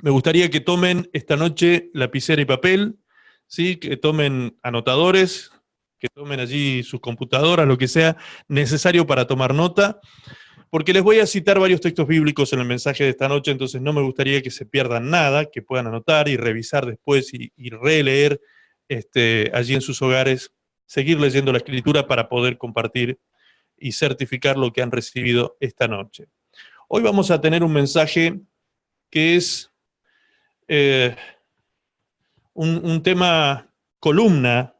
Me gustaría que tomen esta noche lapicera y papel, ¿sí? Que tomen anotadores, que tomen allí sus computadoras, lo que sea necesario para tomar nota, porque les voy a citar varios textos bíblicos en el mensaje de esta noche, entonces no me gustaría que se pierdan nada, que puedan anotar y revisar después y releer allí en sus hogares, seguir leyendo la Escritura para poder compartir y certificar lo que han recibido esta noche. Hoy vamos a tener un mensaje que es un tema columna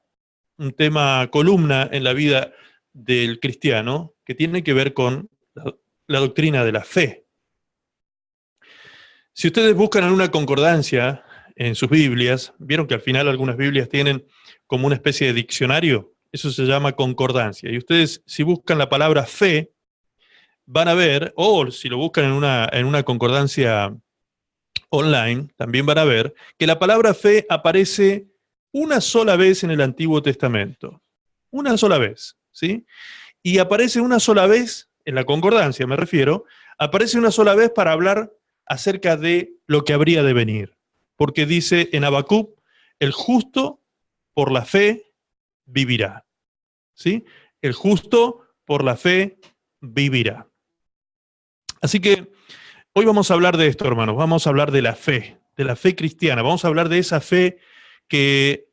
en la vida del cristiano que tiene que ver con la doctrina de la fe. Si ustedes buscan en una concordancia en sus Biblias, vieron que al final algunas Biblias tienen como una especie de diccionario, eso se llama concordancia. Y ustedes, si buscan la palabra fe, van a ver, o si lo buscan en una concordancia online, también van a ver que la palabra fe aparece una sola vez en el Antiguo Testamento. Una sola vez, ¿sí? Y aparece una sola vez, en la concordancia me refiero, aparece una sola vez para hablar acerca de lo que habría de venir. Porque dice en Habacuc, el justo por la fe vivirá. ¿Sí? El justo por la fe vivirá. Así que hoy vamos a hablar de esto, hermanos. Vamos a hablar de la fe cristiana. Vamos a hablar de esa fe que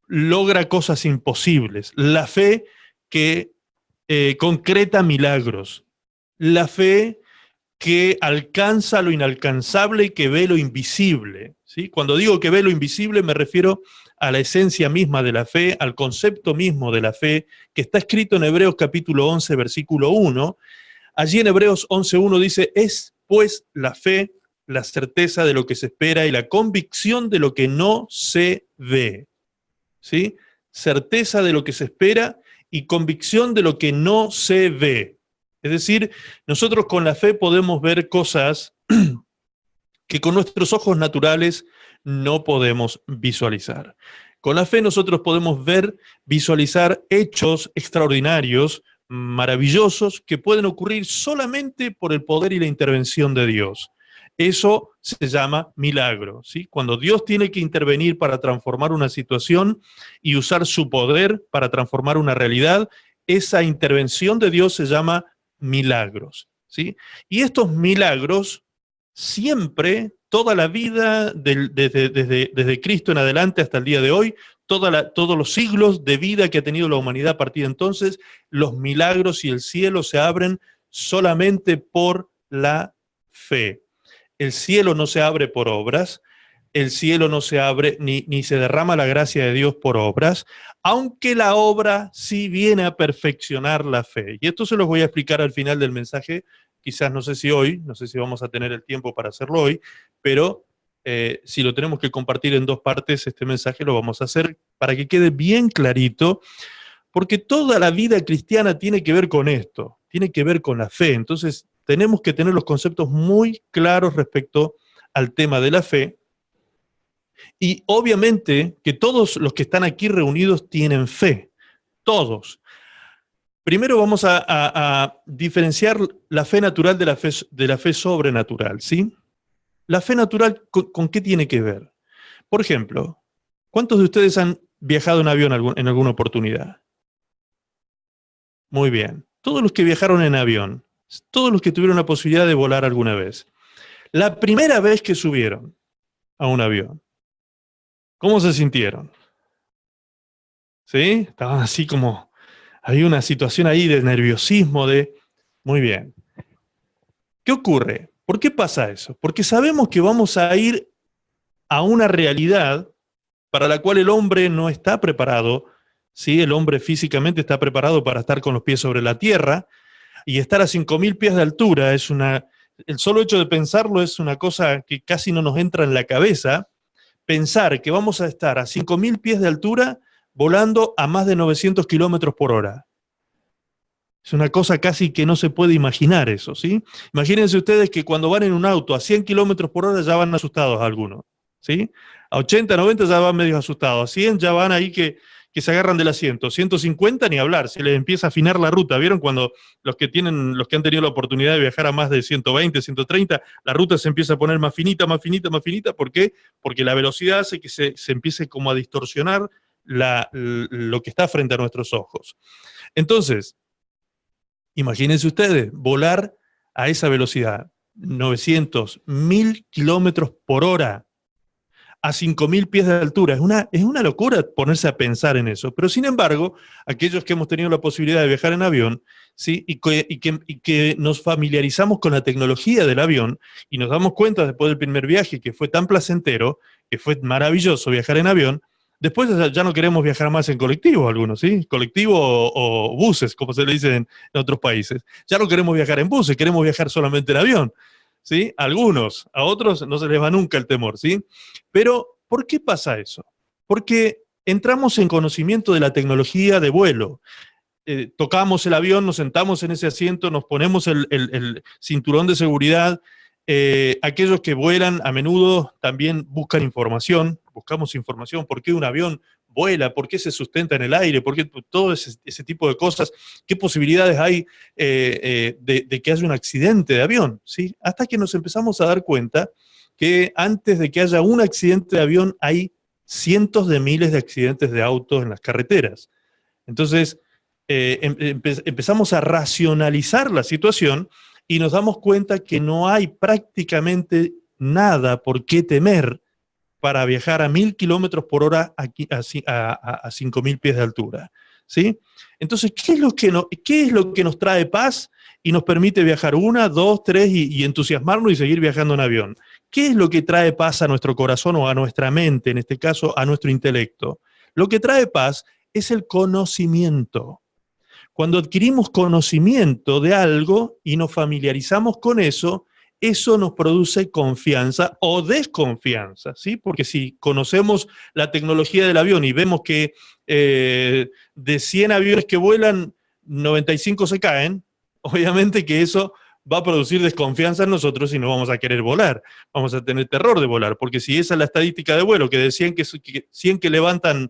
logra cosas imposibles. La fe que concreta milagros. La fe que alcanza lo inalcanzable y que ve lo invisible. ¿Sí? Cuando digo que ve lo invisible me refiero a la esencia misma de la fe, al concepto mismo de la fe, que está escrito en Hebreos capítulo 11, versículo 1. Allí en Hebreos 11.1 dice, es pues la fe, la certeza de lo que se espera y la convicción de lo que no se ve. ¿Sí? Certeza de lo que se espera y convicción de lo que no se ve. Es decir, nosotros con la fe podemos ver cosas que con nuestros ojos naturales no podemos visualizar. Con la fe nosotros podemos visualizar hechos extraordinarios, maravillosos, que pueden ocurrir solamente por el poder y la intervención de Dios. Eso se llama milagro, ¿sí? Cuando Dios tiene que intervenir para transformar una situación y usar su poder para transformar una realidad, esa intervención de Dios se llama milagros, ¿sí? Y estos milagros siempre, toda la vida, desde Cristo en adelante hasta el día de hoy, todos los siglos de vida que ha tenido la humanidad a partir de entonces, los milagros y el cielo se abren solamente por la fe. El cielo no se abre por obras, el cielo no se abre ni se derrama la gracia de Dios por obras, aunque la obra sí viene a perfeccionar la fe. Y esto se los voy a explicar al final del mensaje, quizás no sé si hoy, no sé si vamos a tener el tiempo para hacerlo hoy, pero si lo tenemos que compartir en dos partes, este mensaje lo vamos a hacer para que quede bien clarito, porque toda la vida cristiana tiene que ver con esto, tiene que ver con la fe. Entonces tenemos que tener los conceptos muy claros respecto al tema de la fe. Y obviamente que todos los que están aquí reunidos tienen fe, todos. Primero vamos a diferenciar la fe natural de la fe sobrenatural, ¿sí? La fe natural, ¿con qué tiene que ver? Por ejemplo, ¿cuántos de ustedes han viajado en avión en alguna oportunidad? Muy bien. Todos los que viajaron en avión, todos los que tuvieron la posibilidad de volar alguna vez, la primera vez que subieron a un avión, ¿cómo se sintieron? ¿Sí? Estaban así como, había una situación ahí de nerviosismo, muy bien. ¿Qué ocurre? ¿Por qué pasa eso? Porque sabemos que vamos a ir a una realidad para la cual el hombre no está preparado, ¿sí? El hombre físicamente está preparado para estar con los pies sobre la tierra, y estar a 5.000 pies de altura el solo hecho de pensarlo es una cosa que casi no nos entra en la cabeza. Pensar que vamos a estar a 5.000 pies de altura volando a más de 900 kilómetros por hora. Es una cosa casi que no se puede imaginar eso, ¿sí? Imagínense ustedes que cuando van en un auto a 100 kilómetros por hora ya van asustados algunos, ¿sí? A 80, 90 ya van medio asustados, a 100 ya van ahí que que se agarran del asiento. 150 ni hablar, se les empieza a afinar la ruta. ¿Vieron cuando los que han tenido la oportunidad de viajar a más de 120, 130, la ruta se empieza a poner más finita, más finita, más finita? ¿Por qué? Porque la velocidad hace que se empiece como a distorsionar lo que está frente a nuestros ojos. Entonces, imagínense ustedes, volar a esa velocidad, 900, 1000 kilómetros por hora, a 5000 pies de altura. Es una locura ponerse a pensar en eso. Pero sin embargo, aquellos que hemos tenido la posibilidad de viajar en avión, ¿sí? y que nos familiarizamos con la tecnología del avión y nos damos cuenta después del primer viaje que fue tan placentero, que fue maravilloso viajar en avión, después ya no queremos viajar más en colectivo algunos, ¿sí? Colectivo o buses, como se le dice en otros países. Ya no queremos viajar en buses, queremos viajar solamente en avión. ¿Sí? Algunos, a otros no se les va nunca el temor, ¿sí? Pero, ¿por qué pasa eso? Porque entramos en conocimiento de la tecnología de vuelo. Tocamos el avión, nos sentamos en ese asiento, nos ponemos el cinturón de seguridad. Aquellos que vuelan a menudo también buscan información, buscamos información, ¿por qué un avión vuela? ¿Por qué se sustenta en el aire? ¿Por qué todo ese tipo de cosas? ¿Qué posibilidades hay de que haya un accidente de avión? ¿Sí? Hasta que nos empezamos a dar cuenta que antes de que haya un accidente de avión hay cientos de miles de accidentes de autos en las carreteras. Entonces, empezamos a racionalizar la situación y nos damos cuenta que no hay prácticamente nada por qué temer para viajar a 1000 kilómetros por hora a 5000 pies de altura, ¿sí? Entonces, ¿qué es lo que nos trae paz y nos permite viajar 1, 2, 3 y entusiasmarnos y seguir viajando en avión? ¿Qué es lo que trae paz a nuestro corazón o a nuestra mente, en este caso a nuestro intelecto? Lo que trae paz es el conocimiento. Cuando adquirimos conocimiento de algo y nos familiarizamos con eso, eso nos produce confianza o desconfianza, ¿sí? Porque si conocemos la tecnología del avión y vemos que de 100 aviones que vuelan, 95 se caen, obviamente que eso va a producir desconfianza en nosotros y no vamos a querer volar, vamos a tener terror de volar, porque si esa es la estadística de vuelo, que decían que 100 que levantan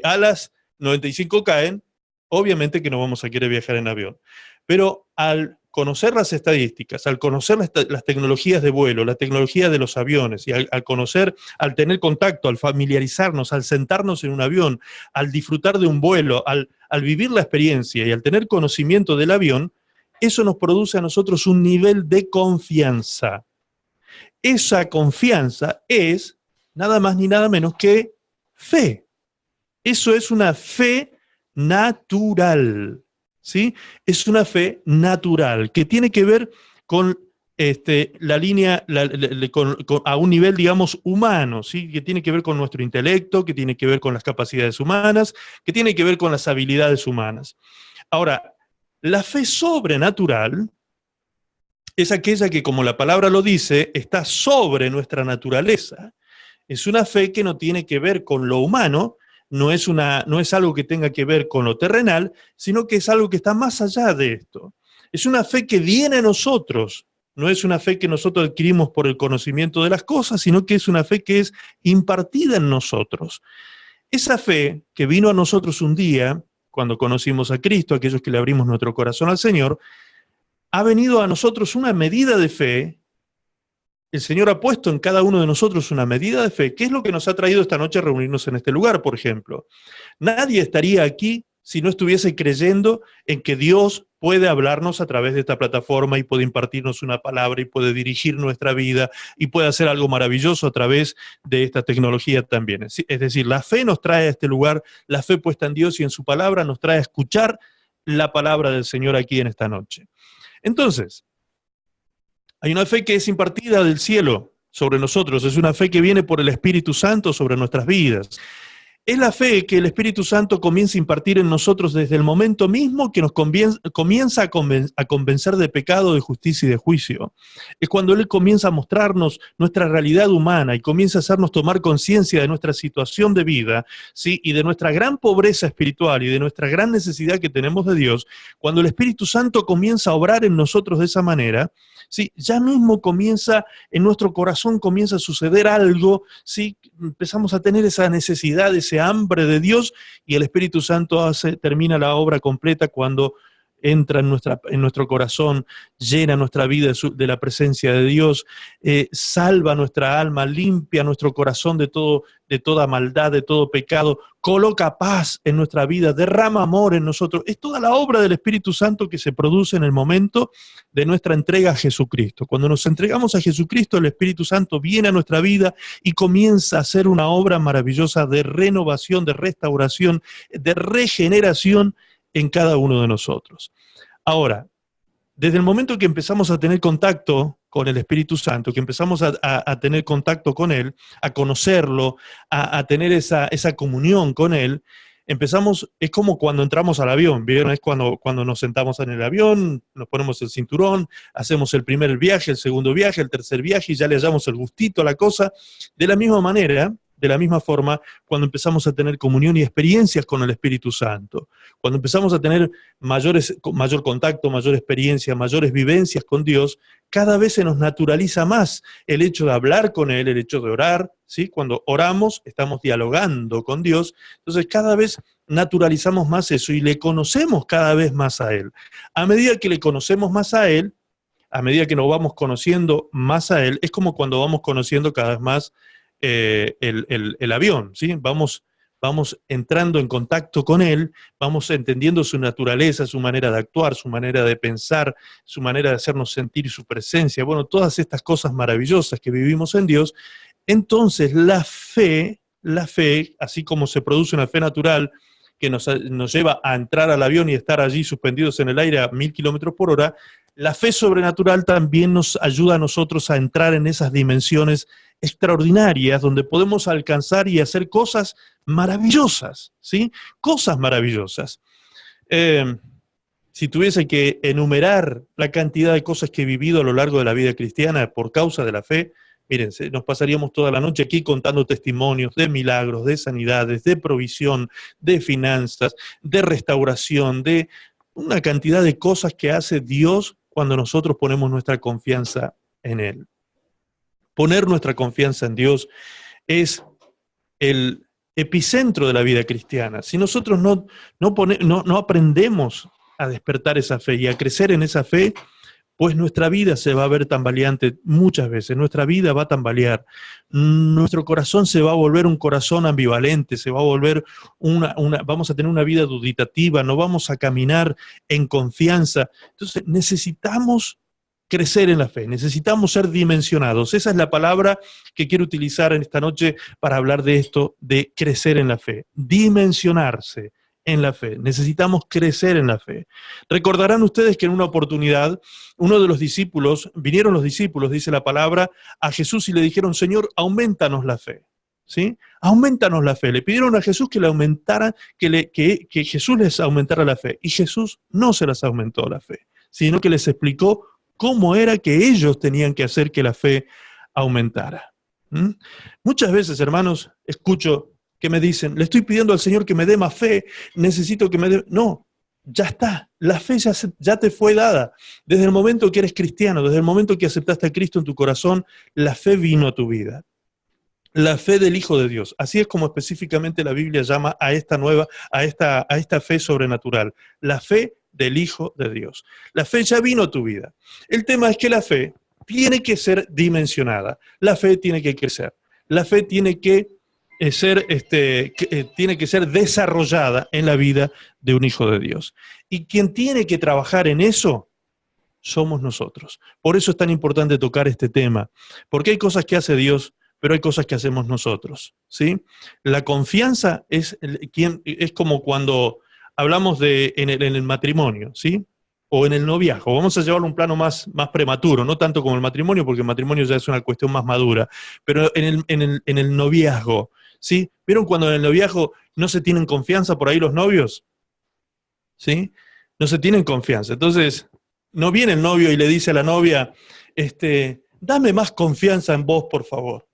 alas, 95 caen, obviamente que no vamos a querer viajar en avión. Pero al conocer las estadísticas, al conocer las tecnologías de vuelo, la tecnología de los aviones, y al tener contacto, al familiarizarnos, al sentarnos en un avión, al disfrutar de un vuelo, al vivir la experiencia y al tener conocimiento del avión, eso nos produce a nosotros un nivel de confianza. Esa confianza es nada más ni nada menos que fe. Eso es una fe natural, ¿sí? Es una fe natural que tiene que ver con la línea, a un nivel, digamos, humano, ¿sí? Que tiene que ver con nuestro intelecto, que tiene que ver con las capacidades humanas, que tiene que ver con las habilidades humanas. Ahora, la fe sobrenatural es aquella que, como la palabra lo dice, está sobre nuestra naturaleza. Es una fe que no tiene que ver con lo humano, no es algo que tenga que ver con lo terrenal, sino que es algo que está más allá de esto. Es una fe que viene a nosotros, no es una fe que nosotros adquirimos por el conocimiento de las cosas, sino que es una fe que es impartida en nosotros. Esa fe que vino a nosotros un día, cuando conocimos a Cristo, aquellos que le abrimos nuestro corazón al Señor, ha venido a nosotros una medida de fe. El Señor ha puesto en cada uno de nosotros una medida de fe. ¿Qué es lo que nos ha traído esta noche a reunirnos en este lugar, por ejemplo? Nadie estaría aquí si no estuviese creyendo en que Dios puede hablarnos a través de esta plataforma y puede impartirnos una palabra y puede dirigir nuestra vida y puede hacer algo maravilloso a través de esta tecnología también. Es decir, la fe nos trae a este lugar, la fe puesta en Dios y en su palabra nos trae a escuchar la palabra del Señor aquí en esta noche. Entonces, hay una fe que es impartida del cielo sobre nosotros, es una fe que viene por el Espíritu Santo sobre nuestras vidas. Es la fe que el Espíritu Santo comienza a impartir en nosotros desde el momento mismo que nos comienza a convencer de pecado, de justicia y de juicio. Es cuando Él comienza a mostrarnos nuestra realidad humana y comienza a hacernos tomar conciencia de nuestra situación de vida, ¿sí? Y de nuestra gran pobreza espiritual y de nuestra gran necesidad que tenemos de Dios. Cuando el Espíritu Santo comienza a obrar en nosotros de esa manera, ¿sí? Ya mismo en nuestro corazón comienza a suceder algo, ¿sí? Empezamos a tener esa necesidad, ese ese hambre de Dios, y el Espíritu Santo termina la obra completa cuando entra en nuestro corazón, llena nuestra vida de la presencia de Dios, salva nuestra alma, limpia nuestro corazón de toda maldad, de todo pecado, coloca paz en nuestra vida, derrama amor en nosotros. Es toda la obra del Espíritu Santo que se produce en el momento de nuestra entrega a Jesucristo. Cuando nos entregamos a Jesucristo, el Espíritu Santo viene a nuestra vida y comienza a hacer una obra maravillosa de renovación, de restauración, de regeneración en cada uno de nosotros. Ahora, desde el momento que empezamos a tener contacto con el Espíritu Santo, que empezamos a tener contacto con Él, a conocerlo, a tener esa comunión con Él, es como cuando entramos al avión, ¿vieron? Es cuando nos sentamos en el avión, nos ponemos el cinturón, hacemos el primer viaje, el segundo viaje, el tercer viaje, y ya le hallamos el gustito a la cosa. De la misma manera, de la misma forma, cuando empezamos a tener comunión y experiencias con el Espíritu Santo, cuando empezamos a tener mayor contacto, mayor experiencia, mayores vivencias con Dios, cada vez se nos naturaliza más el hecho de hablar con Él, el hecho de orar, ¿sí? Cuando oramos, estamos dialogando con Dios, entonces cada vez naturalizamos más eso y le conocemos cada vez más a Él. A medida que le conocemos más a Él, a medida que nos vamos conociendo más a Él, es como cuando vamos conociendo cada vez más el avión, ¿sí? Vamos entrando en contacto con Él, vamos entendiendo su naturaleza, su manera de actuar, su manera de pensar, su manera de hacernos sentir su presencia, bueno, todas estas cosas maravillosas que vivimos en Dios. Entonces la fe, así como se produce una fe natural que nos lleva a entrar al avión y estar allí suspendidos en el aire a 1000 kilómetros por hora, la fe sobrenatural también nos ayuda a nosotros a entrar en esas dimensiones extraordinarias donde podemos alcanzar y hacer cosas maravillosas, ¿sí? Cosas maravillosas. Si tuviese que enumerar la cantidad de cosas que he vivido a lo largo de la vida cristiana por causa de la fe, mírense, nos pasaríamos toda la noche aquí contando testimonios de milagros, de sanidades, de provisión, de finanzas, de restauración, de una cantidad de cosas que hace Dios cuando nosotros ponemos nuestra confianza en Él. Poner nuestra confianza en Dios es el epicentro de la vida cristiana. Si nosotros no aprendemos a despertar esa fe y a crecer en esa fe, pues nuestra vida se va a ver tambaleante muchas veces, nuestra vida va a tambalear, nuestro corazón se va a volver un corazón ambivalente, se va a volver vamos a tener una vida duditativa, no vamos a caminar en confianza. Entonces necesitamos crecer en la fe, necesitamos ser dimensionados. Esa es la palabra que quiero utilizar en esta noche para hablar de esto, de crecer en la fe, dimensionarse en la fe. Necesitamos crecer en la fe. Recordarán ustedes que en una oportunidad, vinieron los discípulos, dice la palabra, a Jesús y le dijeron, Señor, aumentanos la fe. ¿Sí? Aumentanos la fe. Le pidieron a Jesús que le aumentara, que Jesús les aumentara la fe. Y Jesús no se las aumentó la fe, sino que les explicó cómo era que ellos tenían que hacer que la fe aumentara. Muchas veces, hermanos, escucho que me dicen, le estoy pidiendo al Señor que me dé más fe, necesito que me dé... No, ya está, la fe ya te fue dada. Desde el momento que eres cristiano, desde el momento que aceptaste a Cristo en tu corazón, la fe vino a tu vida. La fe del Hijo de Dios. Así es como específicamente la Biblia llama a esta fe sobrenatural. La fe del Hijo de Dios. La fe ya vino a tu vida. El tema es que la fe tiene que ser dimensionada. La fe tiene que crecer. La fe tiene que ser desarrollada en la vida de un hijo de Dios. Y quien tiene que trabajar en eso somos nosotros. Por eso es tan importante tocar este tema, porque hay cosas que hace Dios, pero hay cosas que hacemos nosotros, ¿sí? La confianza es como cuando hablamos en el matrimonio, ¿sí? O en el noviazgo. Vamos a llevarlo a un plano más prematuro, no tanto como el matrimonio, porque el matrimonio ya es una cuestión más madura, pero en el noviazgo, ¿sí? ¿Vieron cuando en el noviazgo no se tienen confianza por ahí los novios? ¿Sí? No se tienen confianza. Entonces, no viene el novio y le dice a la novia, dame más confianza en vos, por favor.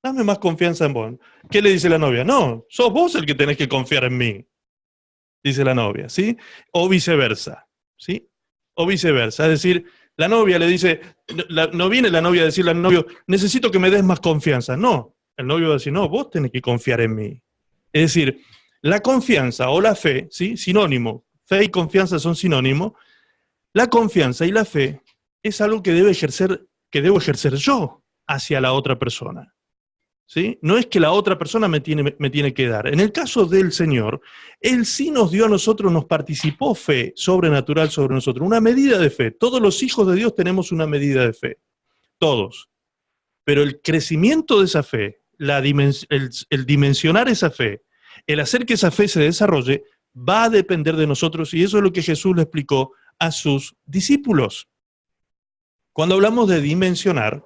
Dame más confianza en vos. ¿Qué le dice la novia? No, sos vos el que tenés que confiar en mí, dice la novia, ¿sí? O viceversa, ¿sí? O viceversa. Es decir, la novia le dice, no viene la novia a decirle al novio, necesito que me des más confianza. No, el novio va a decir, no, vos tenés que confiar en mí. Es decir, la confianza o la fe, ¿sí? Sinónimo, fe y confianza son sinónimos. La confianza y la fe es algo que debo ejercer yo hacia la otra persona, ¿sí? No es que la otra persona me tiene que dar. En el caso del Señor, Él sí nos dio a nosotros, nos participó fe sobrenatural sobre nosotros, una medida de fe. Todos los hijos de Dios tenemos una medida de fe, todos. Pero el crecimiento de esa fe, el dimensionar esa fe, el hacer que esa fe se desarrolle, va a depender de nosotros, y eso es lo que Jesús le explicó a sus discípulos. Cuando hablamos de dimensionar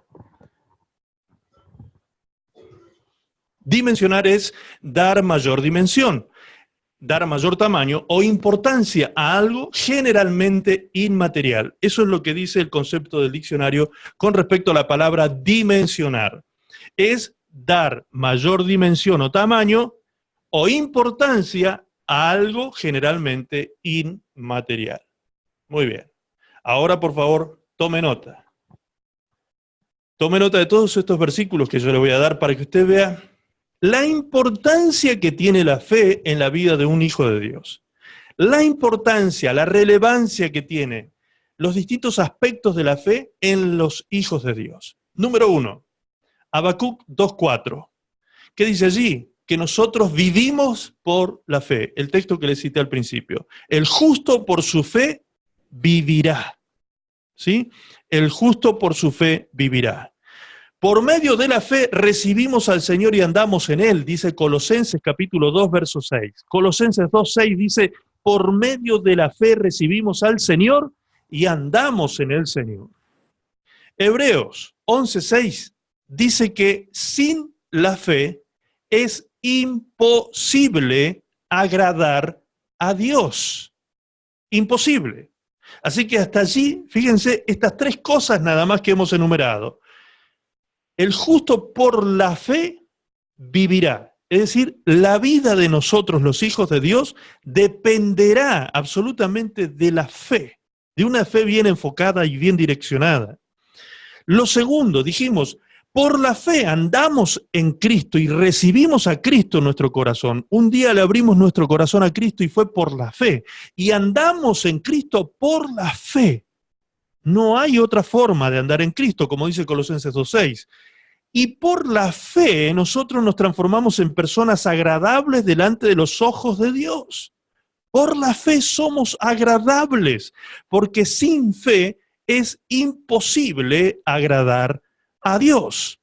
es dar mayor dimensión, dar mayor tamaño o importancia a algo generalmente inmaterial. Eso es lo que dice el concepto del diccionario con respecto a la palabra dimensionar. Es dar mayor dimensión o tamaño o importancia a algo generalmente inmaterial. Muy bien. Ahora, por favor, tome nota. Tome nota de todos estos versículos que yo le voy a dar para que usted vea la importancia que tiene la fe en la vida de un hijo de Dios. La importancia, la relevancia que tiene los distintos aspectos de la fe en los hijos de Dios. Número 1, Habacuc 2:4. ¿Qué dice allí? Que nosotros vivimos por la fe. El texto que le cité al principio. El justo por su fe vivirá. ¿Sí? El justo por su fe vivirá. Por medio de la fe recibimos al Señor y andamos en Él, dice Colosenses capítulo 2, verso 6. Colosenses 2:6 dice, por medio de la fe recibimos al Señor y andamos en el Señor. Hebreos 11:6 dice que sin la fe es imposible agradar a Dios. Imposible. Así que hasta allí, fíjense, estas tres cosas nada más que hemos enumerado. El justo por la fe vivirá. Es decir, la vida de nosotros, los hijos de Dios, dependerá absolutamente de la fe, de una fe bien enfocada y bien direccionada. Lo segundo, dijimos, por la fe andamos en Cristo y recibimos a Cristo en nuestro corazón. Un día le abrimos nuestro corazón a Cristo y fue por la fe. Y andamos en Cristo por la fe. No hay otra forma de andar en Cristo, como dice Colosenses 2:6. Y por la fe nosotros nos transformamos en personas agradables delante de los ojos de Dios. Por la fe somos agradables, porque sin fe es imposible agradar a Dios.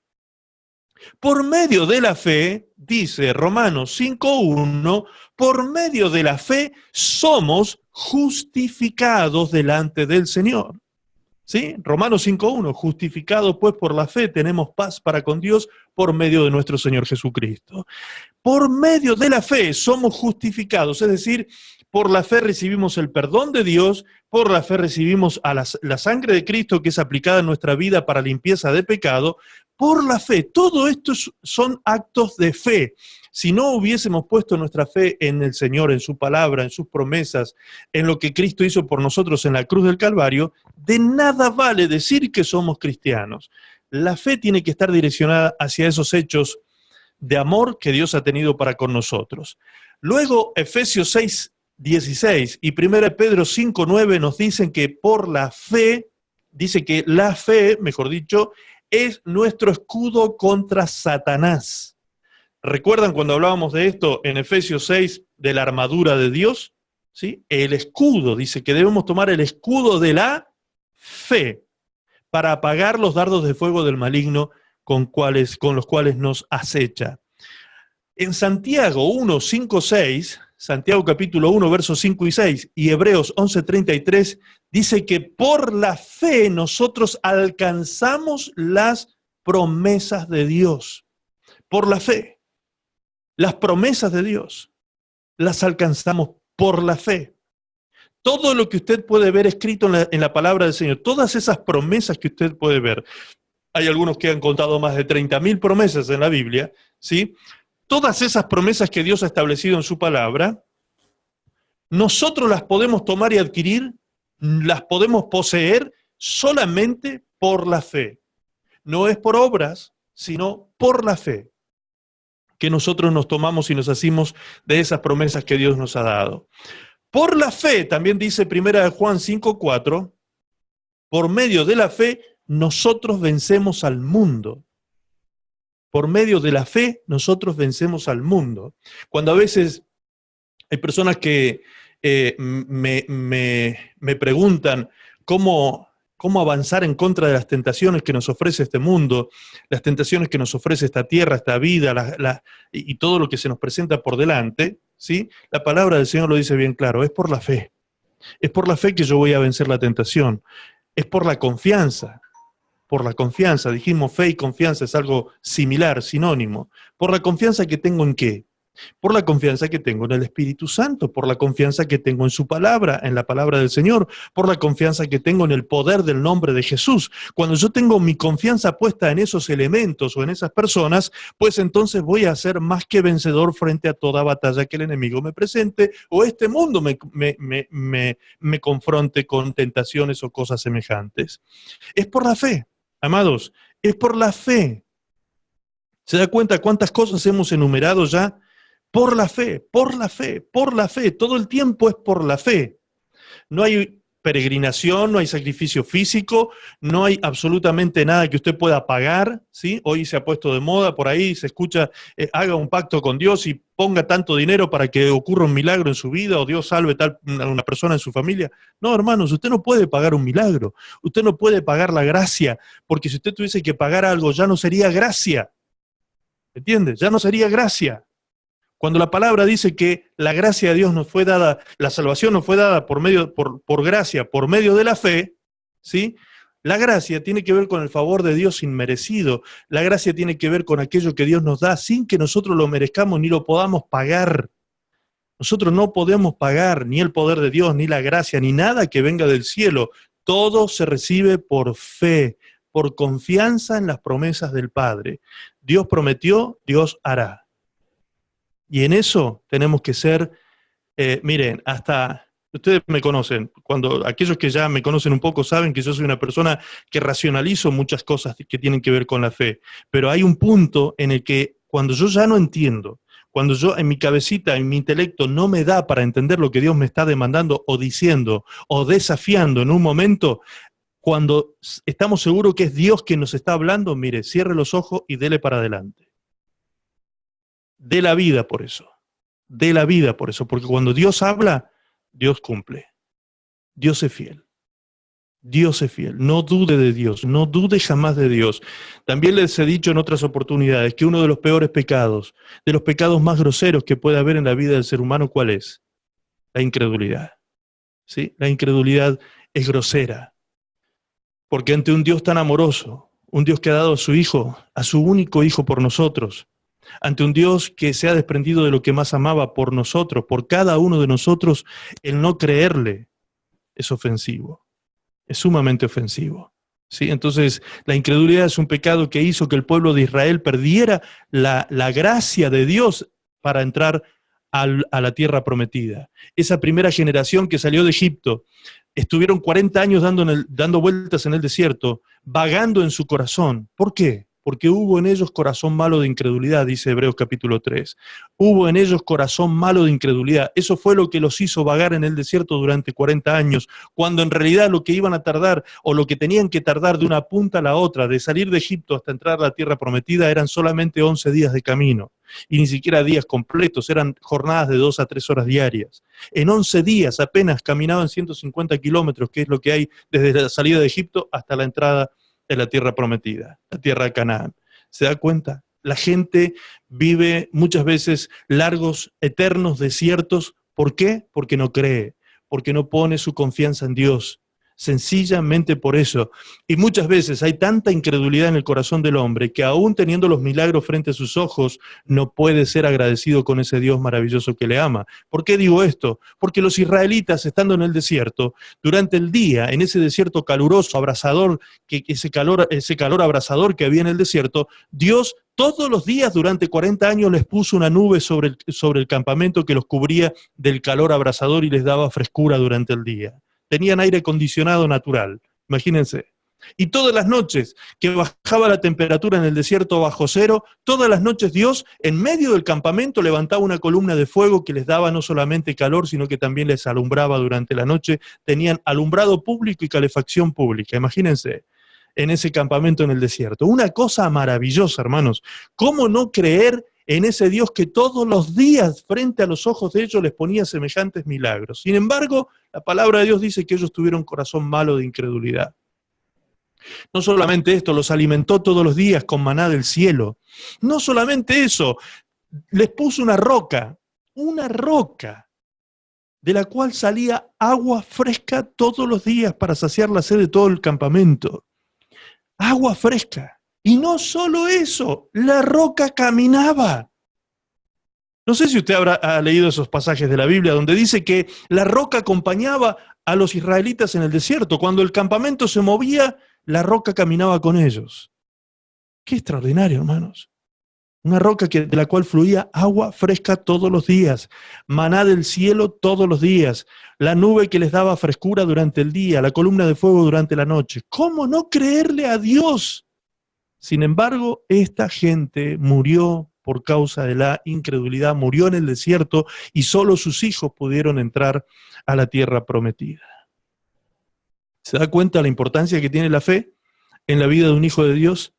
Por medio de la fe, dice Romanos 5:1, por medio de la fe somos justificados delante del Señor. ¿Sí? Romanos 5:1, justificados pues por la fe tenemos paz para con Dios por medio de nuestro Señor Jesucristo. Por medio de la fe somos justificados, es decir, por la fe recibimos el perdón de Dios, por la fe recibimos a la sangre de Cristo que es aplicada en nuestra vida para limpieza de pecado, por la fe. Todo esto son actos de fe. Si no hubiésemos puesto nuestra fe en el Señor, en su palabra, en sus promesas, en lo que Cristo hizo por nosotros en la cruz del Calvario, de nada vale decir que somos cristianos. La fe tiene que estar direccionada hacia esos hechos de amor que Dios ha tenido para con nosotros. Luego, Efesios 6:16 y 1 Pedro 5:9 nos dicen que por la fe, dice que la fe, mejor dicho, es nuestro escudo contra Satanás. ¿Recuerdan cuando hablábamos de esto en Efesios 6, de la armadura de Dios? ¿Sí? El escudo, dice que debemos tomar el escudo de la fe para apagar los dardos de fuego del maligno con los cuales nos acecha. En Santiago 1, 5, 6, Santiago capítulo 1, versos 5 y 6, y Hebreos 11:33, dice que por la fe nosotros alcanzamos las promesas de Dios. Por la fe. Las promesas de Dios las alcanzamos por la fe. Todo lo que usted puede ver escrito en la palabra del Señor, todas esas promesas que usted puede ver, hay algunos que han contado más de 30.000 promesas en la Biblia, ¿sí? Todas esas promesas que Dios ha establecido en su palabra, nosotros las podemos tomar y adquirir, las podemos poseer solamente por la fe. No es por obras, sino por la fe. que nosotros nos tomamos y nos hacemos de esas promesas que Dios nos ha dado. Por la fe, también dice 1 Juan 5:4, por medio de la fe nosotros vencemos al mundo. Por medio de la fe nosotros vencemos al mundo. Cuando a veces hay personas que me preguntan cómo avanzar en contra de las tentaciones que nos ofrece este mundo, las tentaciones que nos ofrece esta tierra, esta vida, y todo lo que se nos presenta por delante, ¿sí? La palabra del Señor lo dice bien claro, es por la fe. Es por la fe que yo voy a vencer la tentación. Es por la confianza. Por la confianza. Dijimos fe y confianza es algo similar, sinónimo. ¿Por la confianza que tengo en qué? Por la confianza que tengo en el Espíritu Santo, por la confianza que tengo en su palabra, en la palabra del Señor, por la confianza que tengo en el poder del nombre de Jesús. Cuando yo tengo mi confianza puesta en esos elementos o en esas personas, pues entonces voy a ser más que vencedor frente a toda batalla que el enemigo me presente o este mundo me confronte con tentaciones o cosas semejantes. Es por la fe, amados, es por la fe. ¿Se da cuenta cuántas cosas hemos enumerado ya? Por la fe, por la fe, por la fe. Todo el tiempo es por la fe. No hay peregrinación, no hay sacrificio físico, no hay absolutamente nada que usted pueda pagar, ¿sí? Hoy se ha puesto de moda, por ahí se escucha, haga un pacto con Dios y ponga tanto dinero para que ocurra un milagro en su vida o Dios salve a una persona en su familia. No, hermanos, usted no puede pagar un milagro, usted no puede pagar la gracia, porque si usted tuviese que pagar algo ya no sería gracia, ¿entiende? Ya no sería gracia. Cuando la palabra dice que la gracia de Dios nos fue dada, la salvación nos fue dada por gracia, por medio de la fe, ¿sí? La gracia tiene que ver con el favor de Dios inmerecido. La gracia tiene que ver con aquello que Dios nos da sin que nosotros lo merezcamos ni lo podamos pagar. Nosotros no podemos pagar ni el poder de Dios, ni la gracia, ni nada que venga del cielo. Todo se recibe por fe, por confianza en las promesas del Padre. Dios prometió, Dios hará. Y en eso tenemos que ser, miren, hasta, ustedes me conocen, cuando aquellos que ya me conocen un poco saben que yo soy una persona que racionalizo muchas cosas que tienen que ver con la fe, pero hay un punto en el que cuando yo ya no entiendo, cuando yo en mi cabecita, en mi intelecto no me da para entender lo que Dios me está demandando o diciendo o desafiando en un momento, cuando estamos seguros que es Dios quien nos está hablando, mire, cierre los ojos y dele para adelante. De la vida por eso, de la vida por eso, porque cuando Dios habla, Dios cumple, Dios es fiel, Dios es fiel, no dude de Dios, no dude jamás de Dios. También les he dicho en otras oportunidades que uno de los peores pecados, de los pecados más groseros que puede haber en la vida del ser humano, ¿cuál es? La incredulidad, ¿sí? La incredulidad es grosera, porque ante un Dios tan amoroso, un Dios que ha dado a su Hijo, a su único Hijo por nosotros, ante un Dios que se ha desprendido de lo que más amaba por nosotros, por cada uno de nosotros, el no creerle es ofensivo, es sumamente ofensivo. ¿Sí? Entonces, la incredulidad es un pecado que hizo que el pueblo de Israel perdiera la gracia de Dios para entrar a la tierra prometida. Esa primera generación que salió de Egipto, estuvieron 40 años dando vueltas en el desierto, vagando en su corazón. ¿Por qué? Porque hubo en ellos corazón malo de incredulidad, dice Hebreos capítulo 3. Hubo en ellos corazón malo de incredulidad. Eso fue lo que los hizo vagar en el desierto durante 40 años, cuando en realidad lo que iban a tardar, o lo que tenían que tardar de una punta a la otra, de salir de Egipto hasta entrar a la tierra prometida, eran solamente 11 días de camino. Y ni siquiera días completos, eran jornadas de 2 a 3 horas diarias. En 11 días apenas caminaban 150 kilómetros, que es lo que hay desde la salida de Egipto hasta la entrada de la tierra prometida, la tierra de Canaán. ¿Se da cuenta? La gente vive muchas veces largos, eternos desiertos. ¿Por qué? Porque no cree, porque no pone su confianza en Dios. Sencillamente por eso. Y muchas veces hay tanta incredulidad en el corazón del hombre que aún teniendo los milagros frente a sus ojos, no puede ser agradecido con ese Dios maravilloso que le ama. ¿Por qué digo esto? Porque los israelitas, estando en el desierto, durante el día, en ese desierto caluroso, abrasador, ese calor abrasador que había en el desierto, Dios todos los días durante 40 años les puso una nube sobre el campamento que los cubría del calor abrasador y les daba frescura durante el día. Tenían aire acondicionado natural, imagínense. Y todas las noches que bajaba la temperatura en el desierto bajo cero, todas las noches Dios en medio del campamento levantaba una columna de fuego que les daba no solamente calor, sino que también les alumbraba durante la noche. Tenían alumbrado público y calefacción pública. Imagínense, en ese campamento en el desierto. Una cosa maravillosa, hermanos. ¿Cómo no creer en ese Dios que todos los días frente a los ojos de ellos les ponía semejantes milagros? Sin embargo, la palabra de Dios dice que ellos tuvieron corazón malo de incredulidad. No solamente esto, los alimentó todos los días con maná del cielo. No solamente eso, les puso una roca de la cual salía agua fresca todos los días para saciar la sed de todo el campamento. Agua fresca. Y no solo eso, la roca caminaba. No sé si usted ha leído esos pasajes de la Biblia donde dice que la roca acompañaba a los israelitas en el desierto. Cuando el campamento se movía, la roca caminaba con ellos. Qué extraordinario, hermanos. Una roca de la cual fluía agua fresca todos los días, maná del cielo todos los días, la nube que les daba frescura durante el día, la columna de fuego durante la noche. ¿Cómo no creerle a Dios? Sin embargo, esta gente murió por causa de la incredulidad, murió en el desierto y solo sus hijos pudieron entrar a la tierra prometida. ¿Se da cuenta la importancia que tiene la fe en la vida de un hijo de Dios?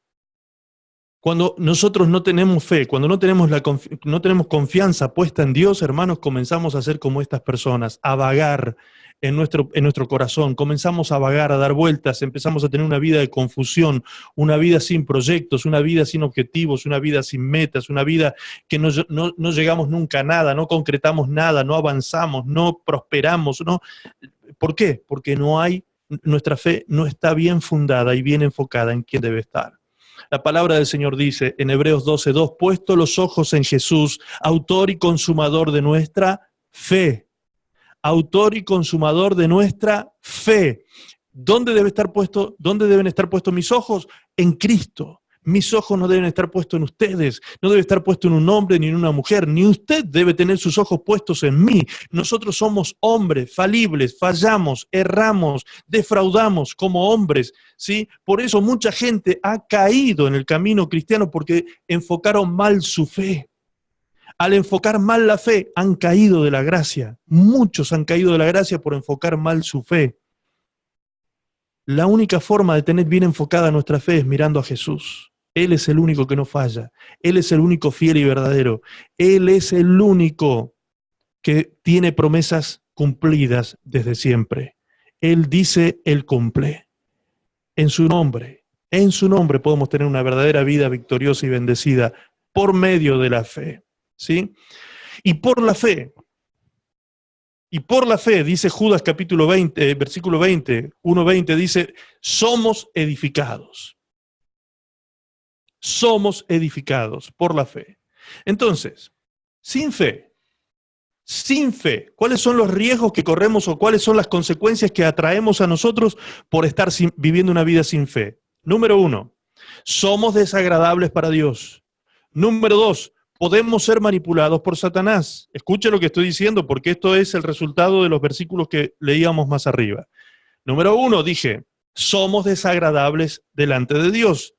Cuando nosotros no tenemos fe, cuando no tenemos confianza puesta en Dios, hermanos, comenzamos a ser como estas personas, a vagar en nuestro corazón, comenzamos a vagar, a dar vueltas, empezamos a tener una vida de confusión, una vida sin proyectos, una vida sin objetivos, una vida sin metas, una vida que no llegamos nunca a nada, no concretamos nada, no avanzamos, no prosperamos, ¿no? ¿Por qué? Porque nuestra fe no está bien fundada y bien enfocada en quién debe estar. La palabra del Señor dice en Hebreos 12:2, puesto los ojos en Jesús, autor y consumador de nuestra fe. Autor y consumador de nuestra fe. ¿Dónde deben estar puestos mis ojos? En Cristo. Mis ojos no deben estar puestos en ustedes, no debe estar puesto en un hombre ni en una mujer, ni usted debe tener sus ojos puestos en mí. Nosotros somos hombres falibles, fallamos, erramos, defraudamos como hombres, ¿sí? Por eso mucha gente ha caído en el camino cristiano porque enfocaron mal su fe. Al enfocar mal la fe, han caído de la gracia. Muchos han caído de la gracia por enfocar mal su fe. La única forma de tener bien enfocada nuestra fe es mirando a Jesús. Él es el único que no falla. Él es el único fiel y verdadero. Él es el único que tiene promesas cumplidas desde siempre. Él dice, Él cumple. En su nombre podemos tener una verdadera vida victoriosa y bendecida por medio de la fe. ¿Sí? Y por la fe, dice Judas capítulo 20, versículo 20, 1:20, dice, somos edificados. Somos edificados por la fe. Entonces, sin fe, ¿cuáles son los riesgos que corremos o cuáles son las consecuencias que atraemos a nosotros por estar viviendo una vida sin fe? Número 1, somos desagradables para Dios. Número 2, podemos ser manipulados por Satanás. Escuche lo que estoy diciendo porque esto es el resultado de los versículos que leíamos más arriba. Número 1, dije, somos desagradables delante de Dios.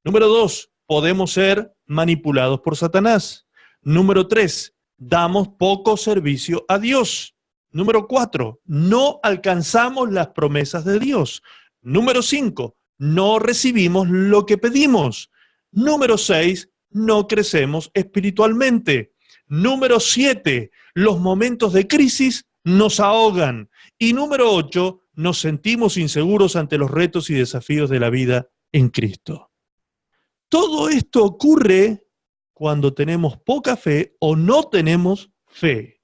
Número 2, podemos ser manipulados por Satanás. Número 3, damos poco servicio a Dios. Número 4, no alcanzamos las promesas de Dios. Número 5, no recibimos lo que pedimos. Número 6, no crecemos espiritualmente. Número 7, los momentos de crisis nos ahogan. Y número 8, nos sentimos inseguros ante los retos y desafíos de la vida en Cristo. Todo esto ocurre cuando tenemos poca fe o no tenemos fe,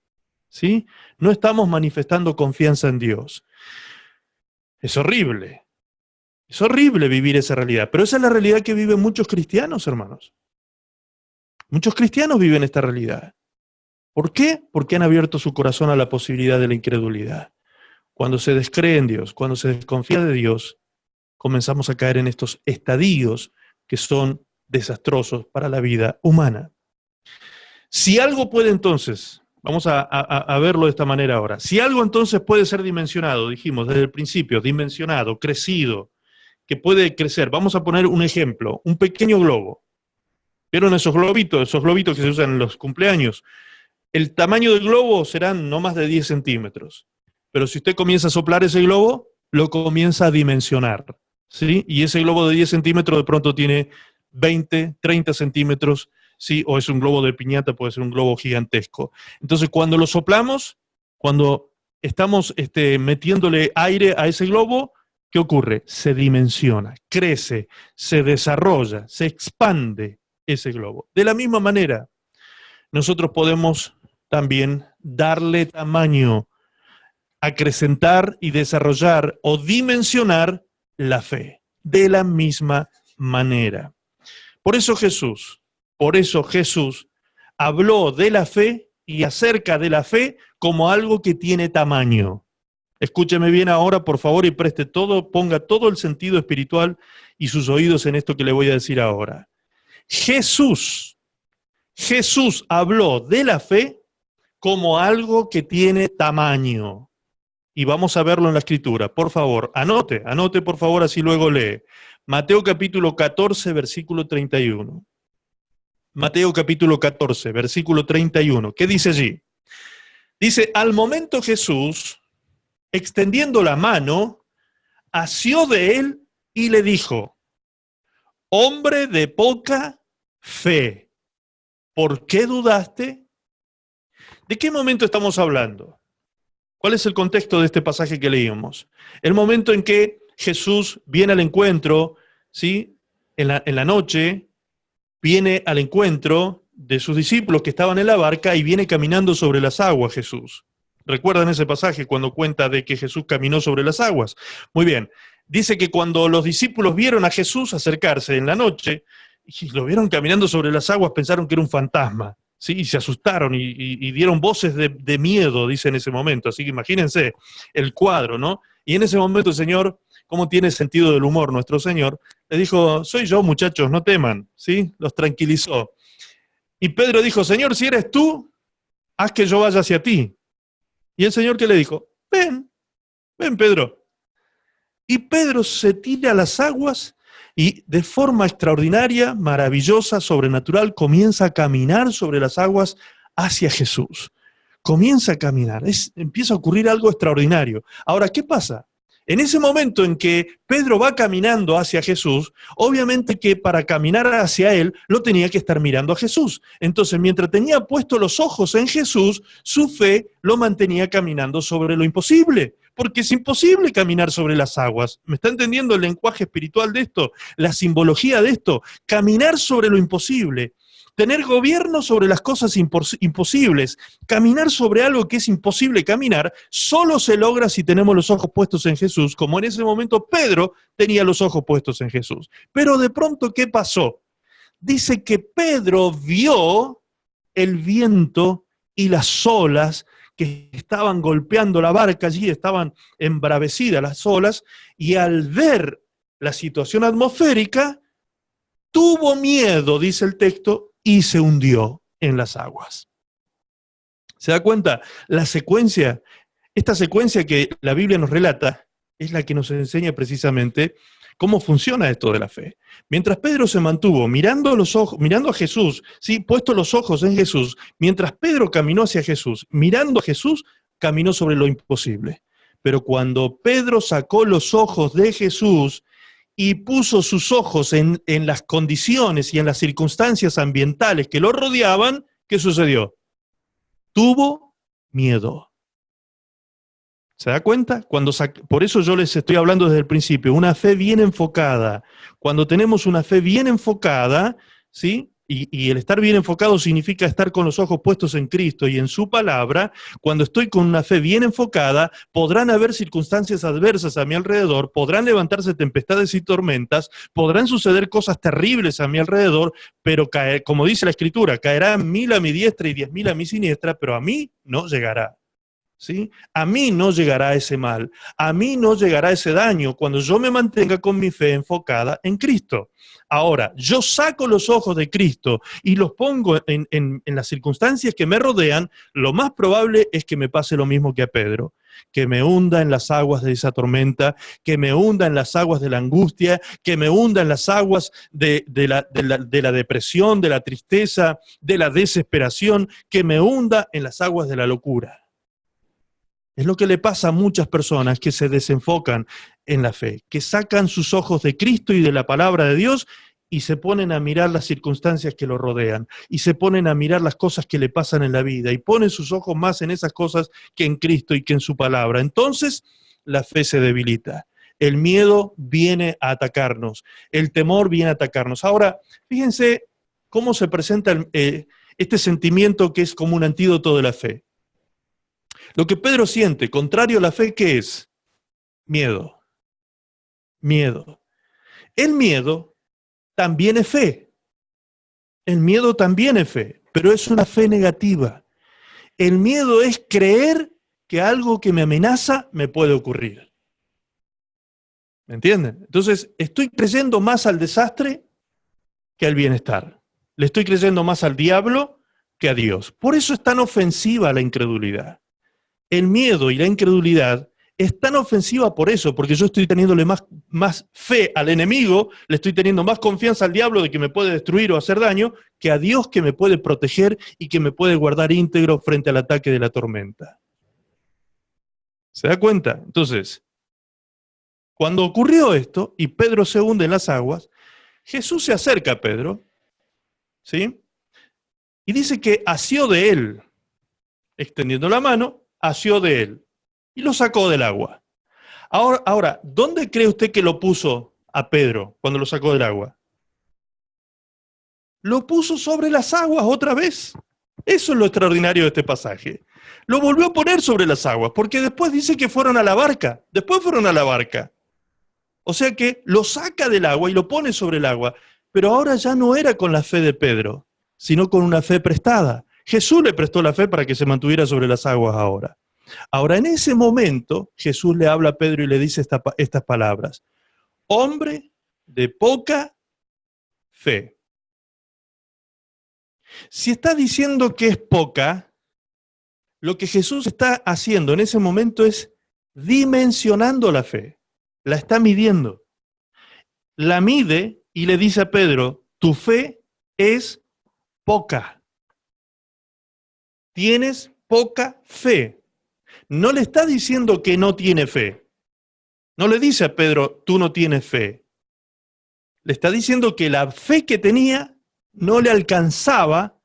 ¿sí? No estamos manifestando confianza en Dios. Es horrible vivir esa realidad, pero esa es la realidad que viven muchos cristianos, hermanos. Muchos cristianos viven esta realidad. ¿Por qué? Porque han abierto su corazón a la posibilidad de la incredulidad. Cuando se descree en Dios, cuando se desconfía de Dios, comenzamos a caer en estos estadios que son desastrosos para la vida humana. Si algo puede entonces, vamos a verlo de esta manera ahora, si algo entonces puede ser dimensionado, dijimos desde el principio, dimensionado, crecido, que puede crecer. Vamos a poner un ejemplo, un pequeño globo. ¿Vieron esos globitos que se usan en los cumpleaños? El tamaño del globo serán no más de 10 centímetros. Pero si usted comienza a soplar ese globo, lo comienza a dimensionar, ¿sí? Y ese globo de 10 centímetros de pronto tiene 20, 30 centímetros, ¿sí? O es un globo de piñata, puede ser un globo gigantesco. Entonces, cuando lo soplamos, cuando estamos metiéndole aire a ese globo, ¿qué ocurre? Se dimensiona, crece, se desarrolla, se expande ese globo. De la misma manera, nosotros podemos también darle tamaño, acrecentar y desarrollar o dimensionar la fe. De la misma manera. Por eso Jesús habló de la fe y acerca de la fe como algo que tiene tamaño. Escúcheme bien ahora, por favor, y ponga todo el sentido espiritual y sus oídos en esto que le voy a decir ahora. Jesús habló de la fe como algo que tiene tamaño. Y vamos a verlo en la Escritura. Por favor, anote por favor, así luego lee. Mateo capítulo 14, versículo 31. Mateo capítulo 14, versículo 31. ¿Qué dice allí? Dice, al momento Jesús, extendiendo la mano, asió de él y le dijo, hombre de poca fe, ¿por qué dudaste? ¿De qué momento estamos hablando? ¿Cuál es el contexto de este pasaje que leímos? El momento en que Jesús viene al encuentro, ¿sí? En la noche, viene al encuentro de sus discípulos que estaban en la barca y viene caminando sobre las aguas Jesús. ¿Recuerdan ese pasaje cuando cuenta de que Jesús caminó sobre las aguas? Muy bien. Dice que cuando los discípulos vieron a Jesús acercarse en la noche, y lo vieron caminando sobre las aguas, pensaron que era un fantasma. Sí, y se asustaron y dieron voces de miedo, dice en ese momento. Así que imagínense el cuadro, ¿no? Y en ese momento el Señor, ¿cómo tiene sentido del humor nuestro Señor? Le dijo, soy yo, muchachos, no teman, ¿sí? Los tranquilizó. Y Pedro dijo, Señor, si eres tú, haz que yo vaya hacia ti. Y el Señor, ¿qué le dijo? Ven, Pedro. Y Pedro se tira a las aguas y de forma extraordinaria, maravillosa, sobrenatural, comienza a caminar sobre las aguas hacia Jesús. Comienza a caminar, empieza a ocurrir algo extraordinario. Ahora, ¿qué pasa? En ese momento en que Pedro va caminando hacia Jesús, obviamente que para caminar hacia él, lo tenía que estar mirando a Jesús. Entonces, mientras tenía puestos los ojos en Jesús, su fe lo mantenía caminando sobre lo imposible. Porque es imposible caminar sobre las aguas. ¿Me está entendiendo el lenguaje espiritual de esto? La simbología de esto. Caminar sobre lo imposible. Tener gobierno sobre las cosas imposibles. Caminar sobre algo que es imposible caminar, solo se logra si tenemos los ojos puestos en Jesús, como en ese momento Pedro tenía los ojos puestos en Jesús. Pero de pronto, ¿qué pasó? Dice que Pedro vio el viento y las olas que estaban golpeando la barca allí, estaban embravecidas las olas, y al ver la situación atmosférica, tuvo miedo, dice el texto, y se hundió en las aguas. ¿Se da cuenta? Esta secuencia que la Biblia nos relata, es la que nos enseña precisamente cómo funciona esto de la fe. Mientras Pedro se mantuvo mirando a Jesús, ¿sí? Puesto los ojos en Jesús, mientras Pedro caminó hacia Jesús, mirando a Jesús, caminó sobre lo imposible. Pero cuando Pedro sacó los ojos de Jesús y puso sus ojos en las condiciones y en las circunstancias ambientales que lo rodeaban, ¿qué sucedió? Tuvo miedo. ¿Se da cuenta? Por eso yo les estoy hablando desde el principio, una fe bien enfocada. Cuando tenemos una fe bien enfocada, ¿sí? Y el estar bien enfocado significa estar con los ojos puestos en Cristo y en su palabra. Cuando estoy con una fe bien enfocada, podrán haber circunstancias adversas a mi alrededor, podrán levantarse tempestades y tormentas, podrán suceder cosas terribles a mi alrededor, pero como dice la Escritura, caerán 1000 a mi diestra y 10.000 a mi siniestra, pero a mí no llegará. ¿sí? A mí no llegará ese mal, a mí no llegará ese daño cuando yo me mantenga con mi fe enfocada en Cristo. Ahora, yo saco los ojos de Cristo y los pongo en las circunstancias que me rodean, lo más probable es que me pase lo mismo que a Pedro, que me hunda en las aguas de esa tormenta, que me hunda en las aguas de la angustia, que me hunda en las aguas de la depresión, de la tristeza, de la desesperación, que me hunda en las aguas de la locura. Es lo que le pasa a muchas personas que se desenfocan en la fe, que sacan sus ojos de Cristo y de la palabra de Dios y se ponen a mirar las circunstancias que lo rodean, y se ponen a mirar las cosas que le pasan en la vida, y ponen sus ojos más en esas cosas que en Cristo y que en su palabra. Entonces, la fe se debilita. El miedo viene a atacarnos, el temor viene a atacarnos. Ahora, fíjense cómo se presenta este sentimiento que es como un antídoto de la fe. Lo que Pedro siente, contrario a la fe, ¿qué es? Miedo. Miedo. El miedo también es fe. El miedo también es fe, pero es una fe negativa. El miedo es creer que algo que me amenaza me puede ocurrir. ¿Me entienden? Entonces, estoy creyendo más al desastre que al bienestar. Le estoy creyendo más al diablo que a Dios. Por eso es tan ofensiva la incredulidad. El miedo y la incredulidad es tan ofensiva por eso, porque yo estoy teniéndole más fe al enemigo, le estoy teniendo más confianza al diablo de que me puede destruir o hacer daño, que a Dios que me puede proteger y que me puede guardar íntegro frente al ataque de la tormenta. ¿Se da cuenta? Entonces, cuando ocurrió esto y Pedro se hunde en las aguas, Jesús se acerca a Pedro, ¿sí? Y dice que asió de él, extendiendo la mano, asió de él y lo sacó del agua. Ahora, ¿dónde cree usted que lo puso a Pedro cuando lo sacó del agua? Lo puso sobre las aguas otra vez. Eso es lo extraordinario de este pasaje. Lo volvió a poner sobre las aguas, porque después dice que fueron a la barca. Después fueron a la barca. O sea que lo saca del agua y lo pone sobre el agua. Pero ahora ya no era con la fe de Pedro, sino con una fe prestada. Jesús le prestó la fe para que se mantuviera sobre las aguas ahora. Ahora, en ese momento, Jesús le habla a Pedro y le dice estas palabras. Hombre de poca fe. Si está diciendo que es poca, lo que Jesús está haciendo en ese momento es dimensionando la fe. La está midiendo. La mide y le dice a Pedro, tu fe es poca. Tienes poca fe. No le está diciendo que no tiene fe. No le dice a Pedro, tú no tienes fe. Le está diciendo que la fe que tenía no le alcanzaba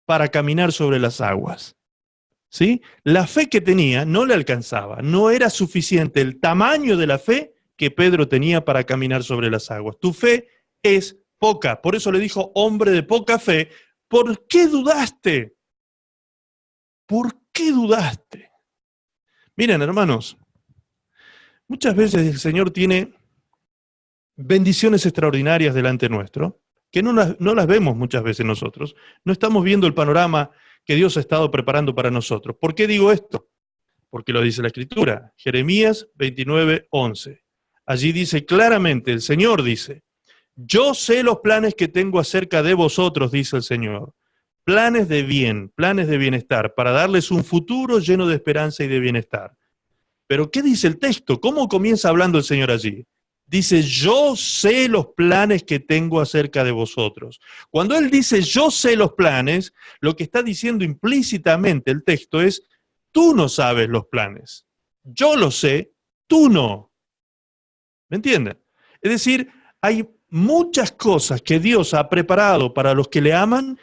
para caminar sobre las aguas. ¿Sí? La fe que tenía no le alcanzaba. No era suficiente el tamaño de la fe que Pedro tenía para caminar sobre las aguas. Tu fe es poca. Por eso le dijo, hombre de poca fe, ¿por qué dudaste? ¿Por qué dudaste? Miren, hermanos, muchas veces el Señor tiene bendiciones extraordinarias delante nuestro, que no las vemos muchas veces nosotros. No estamos viendo el panorama que Dios ha estado preparando para nosotros. ¿Por qué digo esto? Porque lo dice la Escritura. Jeremías 29:11. Allí dice claramente, el Señor dice, yo sé los planes que tengo acerca de vosotros, dice el Señor. Planes de bien, planes de bienestar, para darles un futuro lleno de esperanza y de bienestar. Pero ¿qué dice el texto? ¿Cómo comienza hablando el Señor allí? Dice, yo sé los planes que tengo acerca de vosotros. Cuando Él dice, yo sé los planes, lo que está diciendo implícitamente el texto es, tú no sabes los planes. Yo lo sé, tú no. ¿Me entienden? Es decir, hay muchas cosas que Dios ha preparado para los que le aman,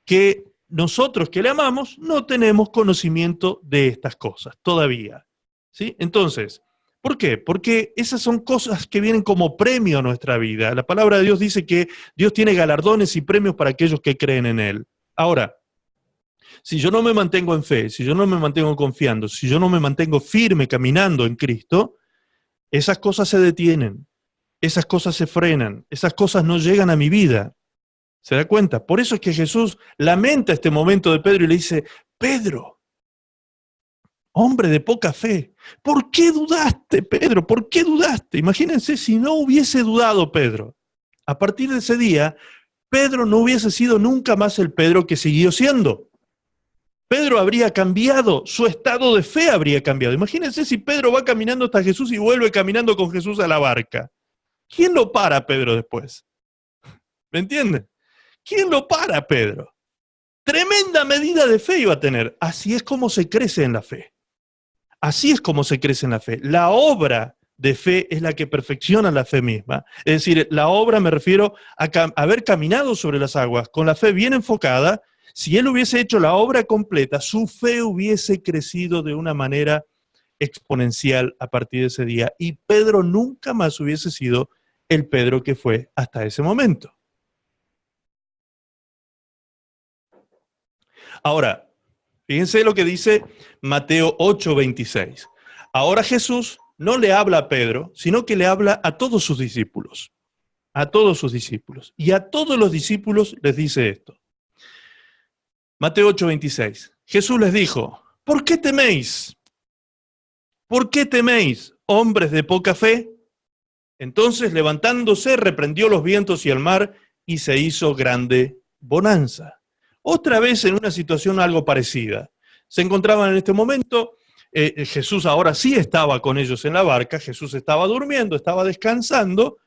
que nosotros que le amamos no tenemos conocimiento de estas cosas todavía. ¿Sí? Entonces, ¿por qué? Porque esas son cosas que vienen como premio a nuestra vida. La palabra de Dios dice que Dios tiene galardones y premios para aquellos que creen en Él. Ahora, si yo no me mantengo en fe, si yo no me mantengo confiando, si yo no me mantengo firme caminando en Cristo, esas cosas se detienen, esas cosas se frenan, esas cosas no llegan a mi vida. ¿Se da cuenta? Por eso es que Jesús lamenta este momento de Pedro y le dice, Pedro, Hombre de poca fe. ¿Por qué dudaste, Pedro? ¿Por qué dudaste? Imagínense si no hubiese dudado Pedro. A partir de ese día, Pedro no hubiese sido nunca más el Pedro que siguió siendo. Pedro habría cambiado, su estado de fe habría cambiado. Imagínense si Pedro va caminando hasta Jesús y vuelve caminando con Jesús a la barca. ¿Quién lo para a Pedro después? ¿Me entienden? ¿Quién lo para a Pedro? Tremenda medida de fe iba a tener. Así es como se crece en la fe. Así es como se crece en la fe. La obra de fe es la que perfecciona la fe misma. Es decir, la obra me refiero a haber caminado sobre las aguas con la fe bien enfocada. Si él hubiese hecho la obra completa, su fe hubiese crecido de una manera exponencial a partir de ese día. Y Pedro nunca más hubiese sido el Pedro que fue hasta ese momento. Ahora, fíjense lo que dice Mateo 8:26. Ahora Jesús no le habla a Pedro, sino que le habla a todos sus discípulos. A todos sus discípulos. Y a todos los discípulos les dice esto. Mateo 8:26. Jesús les dijo, ¿por qué teméis? ¿Por qué teméis, hombres de poca fe? Entonces, levantándose, reprendió los vientos y el mar, y se hizo grande bonanza. Otra vez en una situación algo parecida. Se encontraban en este momento, Jesús ahora sí estaba con ellos en la barca, Jesús estaba durmiendo, estaba descansando,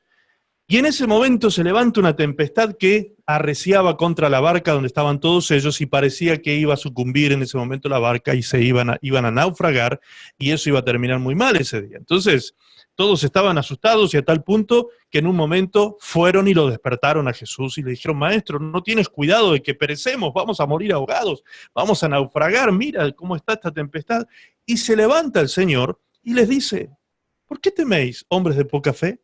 y en ese momento se levanta una tempestad que arreciaba contra la barca donde estaban todos ellos y parecía que iba a sucumbir en ese momento la barca y se iban a naufragar, y eso iba a terminar muy mal ese día. Entonces, todos estaban asustados y a tal punto que en un momento fueron y lo despertaron a Jesús y le dijeron, maestro, no tienes cuidado de que perecemos, vamos a morir ahogados, vamos a naufragar, mira cómo está esta tempestad. Y se levanta el Señor y les dice, ¿por qué teméis, hombres de poca fe?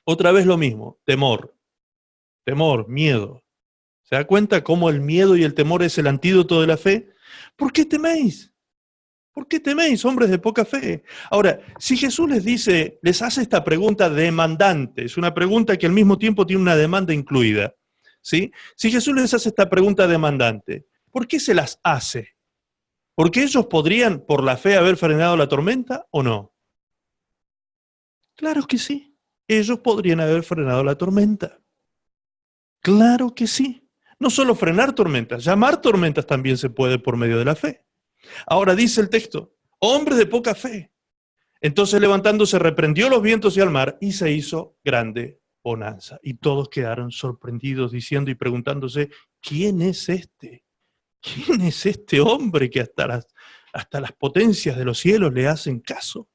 Otra vez lo mismo, temor, miedo. ¿Se da cuenta cómo el miedo y el temor es el antídoto de la fe? ¿Por qué teméis? ¿Por qué teméis, hombres de poca fe? Ahora, si Jesús les dice, les hace esta pregunta demandante, es una pregunta que al mismo tiempo tiene una demanda incluida, ¿sí? Si Jesús les hace esta pregunta demandante, ¿por qué se las hace? ¿Porque ellos podrían, por la fe, haber frenado la tormenta o no? Claro que sí, ellos podrían haber frenado la tormenta. Claro que sí. No solo frenar tormentas, llamar tormentas también se puede por medio de la fe. Ahora dice el texto, hombres de poca fe. Entonces levantándose reprendió los vientos y al mar y se hizo grande bonanza. Y todos quedaron sorprendidos diciendo y preguntándose, ¿quién es este? ¿Quién es este hombre que hasta las potencias de los cielos le hacen caso?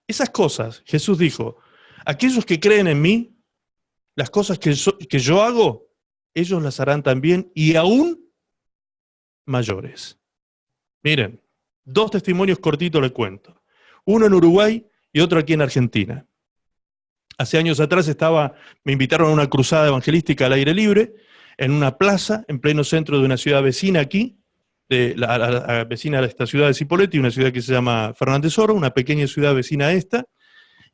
Esas cosas, Jesús dijo, aquellos que creen en mí, las cosas que yo hago, ellos las harán también y aún mayores. Miren, dos testimonios cortitos les cuento. Uno en Uruguay y otro aquí en Argentina. Hace años atrás me invitaron a una cruzada evangelística al aire libre, en una plaza, en pleno centro de una ciudad vecina aquí, vecina de esta ciudad de Cipolletti, una ciudad que se llama Fernández Oro, una pequeña ciudad vecina a esta,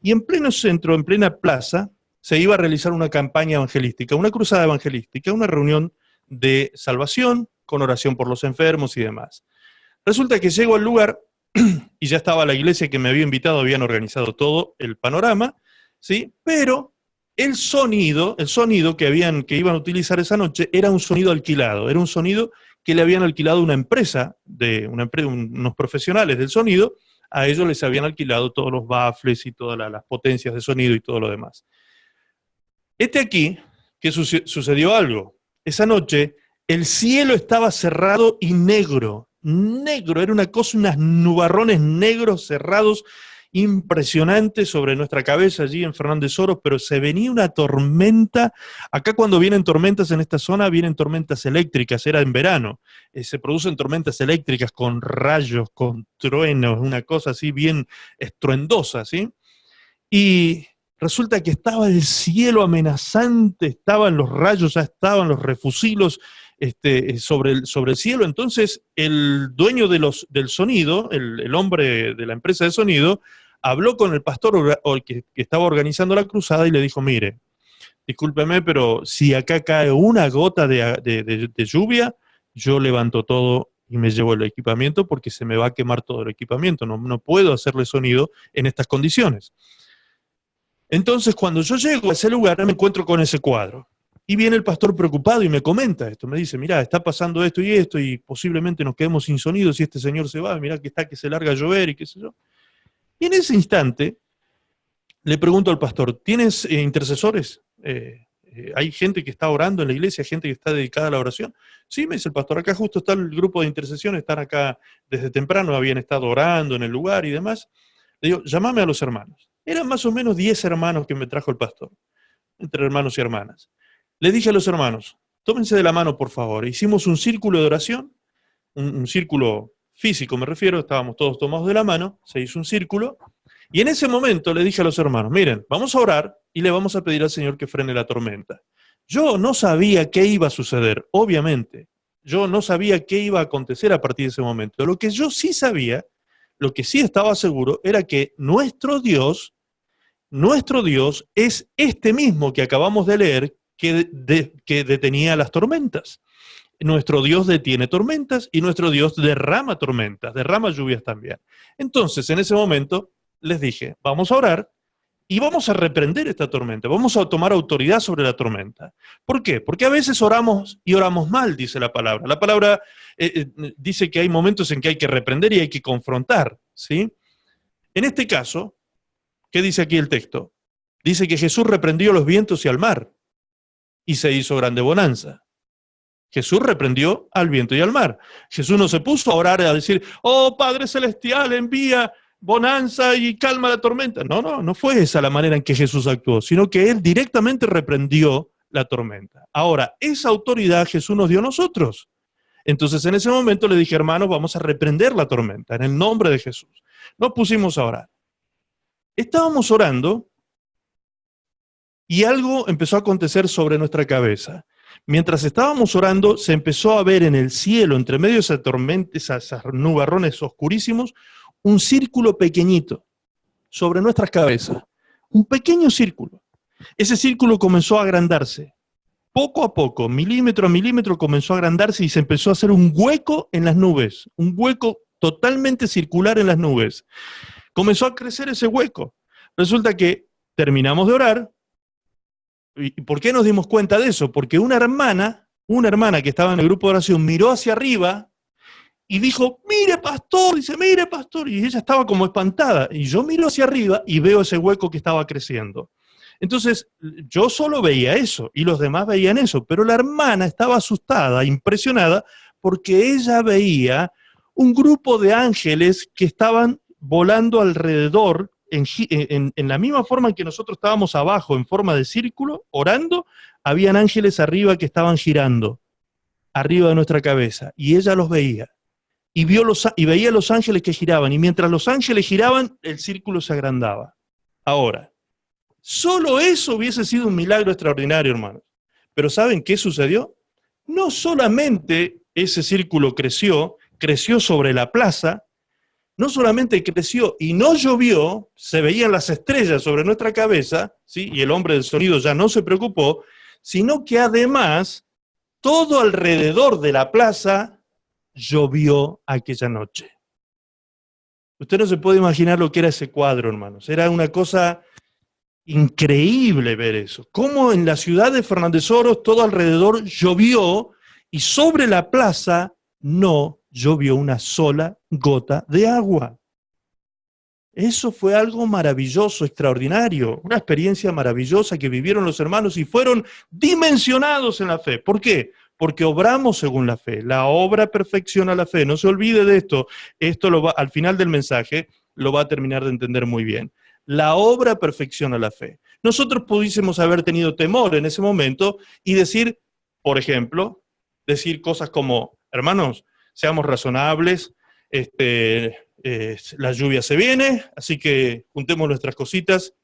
y en pleno centro, en plena plaza, se iba a realizar una campaña evangelística, una cruzada evangelística, una reunión de salvación, con oración por los enfermos y demás. Resulta que llego al lugar y ya estaba la iglesia que me había invitado, habían organizado todo el panorama, ¿sí? Pero el sonido que iban a utilizar esa noche era un sonido alquilado, era un sonido que le habían alquilado una empresa, unos profesionales del sonido, a ellos les habían alquilado todos los baffles y todas las potencias de sonido y todo lo demás. Aquí que sucedió algo. Esa noche el cielo estaba cerrado y negro, era una cosa, unos nubarrones negros cerrados, impresionantes sobre nuestra cabeza allí en Fernández Oro, pero se venía una tormenta. Acá cuando vienen tormentas en esta zona, vienen tormentas eléctricas, era en verano, se producen tormentas eléctricas con rayos, con truenos, una cosa así bien estruendosa, ¿sí? Y resulta que estaba el cielo amenazante, estaban los rayos, ya estaban los refusilos sobre el cielo. Entonces el dueño del sonido, el hombre de la empresa de sonido, habló con el pastor que estaba organizando la cruzada y le dijo, mire, discúlpeme, pero si acá cae una gota de lluvia, yo levanto todo y me llevo el equipamiento porque se me va a quemar todo el equipamiento, no puedo hacerle sonido en estas condiciones. Entonces, cuando yo llego a ese lugar, me encuentro con ese cuadro. Y viene el pastor preocupado y me comenta esto. Me dice, mirá, está pasando esto, y posiblemente nos quedemos sin sonido si este señor se va. Mirá que está que se larga a llover y qué sé yo. Y en ese instante, le pregunto al pastor, ¿tienes intercesores? ¿Hay gente que está orando en la iglesia, gente que está dedicada a la oración? Sí, me dice el pastor, acá justo está el grupo de intercesión, están acá desde temprano, habían estado orando en el lugar y demás. Le digo, llámame a los hermanos. Eran más o menos 10 hermanos que me trajo el pastor, entre hermanos y hermanas. Le dije a los hermanos, tómense de la mano, por favor. Hicimos un círculo de oración, un círculo físico me refiero, estábamos todos tomados de la mano, se hizo un círculo, y en ese momento le dije a los hermanos, miren, vamos a orar y le vamos a pedir al Señor que frene la tormenta. Yo no sabía qué iba a suceder, obviamente. Yo no sabía qué iba a acontecer a partir de ese momento. Lo que yo sí sabía, lo que sí estaba seguro, era que nuestro Dios es este mismo que acabamos de leer que detenía las tormentas. Nuestro Dios detiene tormentas y nuestro Dios derrama tormentas, derrama lluvias también. Entonces, en ese momento, les dije, vamos a orar y vamos a reprender esta tormenta, vamos a tomar autoridad sobre la tormenta. ¿Por qué? Porque a veces oramos y oramos mal, dice la palabra. La palabra dice que hay momentos en que hay que reprender y hay que confrontar, ¿sí? En este caso, ¿qué dice aquí el texto? Dice que Jesús reprendió los vientos y al mar y se hizo grande bonanza. Jesús reprendió al viento y al mar. Jesús no se puso a orar y a decir, oh Padre Celestial, envía bonanza y calma la tormenta. No fue esa la manera en que Jesús actuó, sino que Él directamente reprendió la tormenta. Ahora, esa autoridad Jesús nos dio a nosotros. Entonces en ese momento le dije, hermanos, vamos a reprender la tormenta en el nombre de Jesús. Nos pusimos a orar. Estábamos orando y algo empezó a acontecer sobre nuestra cabeza. Mientras estábamos orando, se empezó a ver en el cielo, entre medio de esa tormenta, esos nubarrones oscurísimos, un círculo pequeñito sobre nuestras cabezas. Un pequeño círculo. Ese círculo comenzó a agrandarse. Poco a poco, milímetro a milímetro, comenzó a agrandarse y se empezó a hacer un hueco en las nubes. Un hueco totalmente circular en las nubes. Comenzó a crecer ese hueco. Resulta que terminamos de orar. ¿Y por qué nos dimos cuenta de eso? Porque una hermana que estaba en el grupo de oración miró hacia arriba y dijo, mire pastor, dice, mire pastor, y ella estaba como espantada, y yo miro hacia arriba y veo ese hueco que estaba creciendo. Entonces, yo solo veía eso, y los demás veían eso, pero la hermana estaba asustada, impresionada, porque ella veía un grupo de ángeles que estaban volando alrededor, en la misma forma en que nosotros estábamos abajo, en forma de círculo, orando, habían ángeles arriba que estaban girando, arriba de nuestra cabeza, y ella los veía. Y veía los ángeles que giraban, y mientras los ángeles giraban, el círculo se agrandaba. Ahora, solo eso hubiese sido un milagro extraordinario, hermanos. Pero ¿saben qué sucedió? No solamente ese círculo creció sobre la plaza, no solamente creció y no llovió, se veían las estrellas sobre nuestra cabeza, ¿sí? Y el hombre del sonido ya no se preocupó, sino que además, todo alrededor de la plaza llovió aquella noche. Usted no se puede imaginar lo que era ese cuadro, hermanos. Era una cosa increíble ver eso. Cómo en la ciudad de Fernández Oros todo alrededor llovió y sobre la plaza no llovió una sola gota de agua. Eso fue algo maravilloso, extraordinario, una experiencia maravillosa que vivieron los hermanos y fueron dimensionados en la fe. ¿Por qué? Porque obramos según la fe. La obra perfecciona la fe. No se olvide de esto. Esto al final del mensaje lo va a terminar de entender muy bien. La obra perfecciona la fe. Nosotros pudiésemos haber tenido temor en ese momento y decir, por ejemplo, decir cosas como, hermanos, seamos razonables, la lluvia se viene, así que juntemos nuestras cositas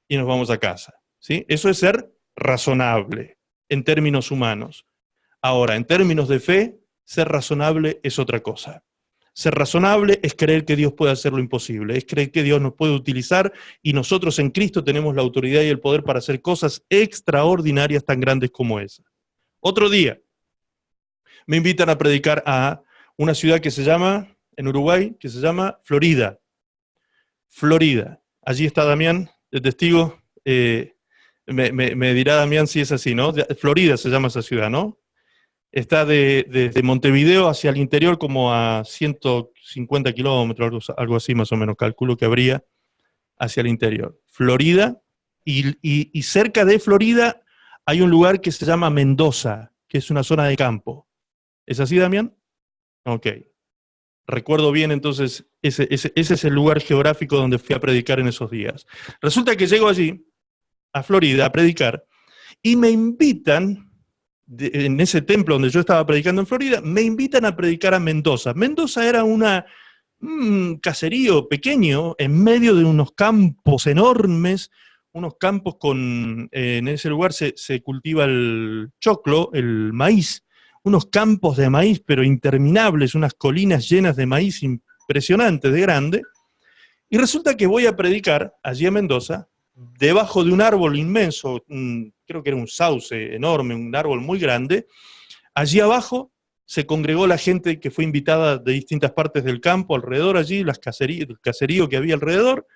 y nos vamos a casa, ¿sí? Eso es ser razonable en términos humanos. Ahora, en términos de fe, ser razonable es otra cosa. Ser razonable es creer que Dios puede hacer lo imposible, es creer que Dios nos puede utilizar y nosotros en Cristo tenemos la autoridad y el poder para hacer cosas extraordinarias tan grandes como esa. Otro día, me invitan a predicar a una ciudad que se llama, en Uruguay, que se llama Florida. Florida. Allí está Damián, de testigo. Me dirá Damián si es así, ¿no? Florida se llama esa ciudad, ¿no? Está desde Montevideo hacia el interior como a 150 kilómetros, algo así más o menos, calculo que habría hacia el interior. Florida, y cerca de Florida hay un lugar que se llama Mendoza, que es una zona de campo. ¿Es así, Damián? Ok. Recuerdo bien, entonces, ese es el lugar geográfico donde fui a predicar en esos días. Resulta que llego allí, a Florida, a predicar, y me invitan, en ese templo donde yo estaba predicando en Florida, me invitan a predicar a Mendoza. Mendoza era un caserío pequeño en medio de unos campos enormes, unos campos en ese lugar se cultiva el choclo, el maíz, unos campos de maíz pero interminables, unas colinas llenas de maíz impresionantes de grande, y resulta que voy a predicar allí en Mendoza, debajo de un árbol inmenso, creo que era un sauce enorme, un árbol muy grande. Allí abajo se congregó la gente que fue invitada de distintas partes del campo, alrededor allí, el caserío que había alrededor.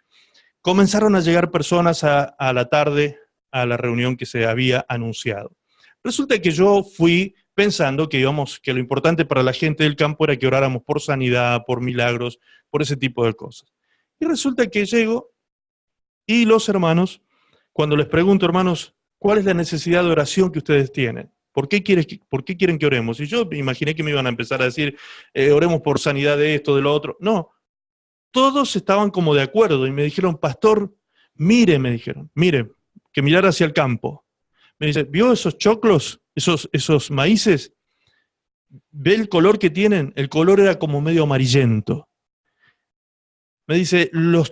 Comenzaron a llegar personas a la tarde a la reunión que se había anunciado. Resulta que yo fui pensando que lo importante para la gente del campo era que oráramos por sanidad, por milagros, por ese tipo de cosas. Y resulta que llego y los hermanos, cuando les pregunto, hermanos, ¿cuál es la necesidad de oración que ustedes tienen? ¿Por qué quieren que oremos? Y yo me imaginé que me iban a empezar a decir, oremos por sanidad de esto, de lo otro. No, todos estaban como de acuerdo y me dijeron, pastor, mire, que mirar hacia el campo. Me dice, ¿vio esos choclos, esos maíces? ¿Ve el color que tienen? El color era como medio amarillento. Me dice, no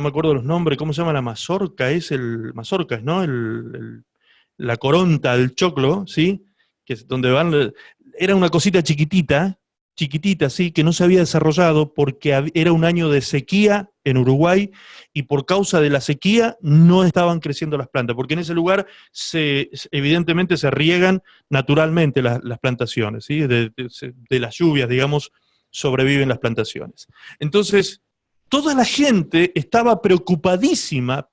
me acuerdo los nombres, ¿cómo se llama la mazorca? Mazorca, ¿no? La coronta del choclo, ¿sí? Que es donde era una cosita chiquitita, sí, que no se había desarrollado porque era un año de sequía en Uruguay y por causa de la sequía no estaban creciendo las plantas, porque en ese lugar evidentemente se riegan naturalmente las plantaciones, ¿sí? De las lluvias, digamos, sobreviven las plantaciones. Entonces, toda la gente estaba preocupadísima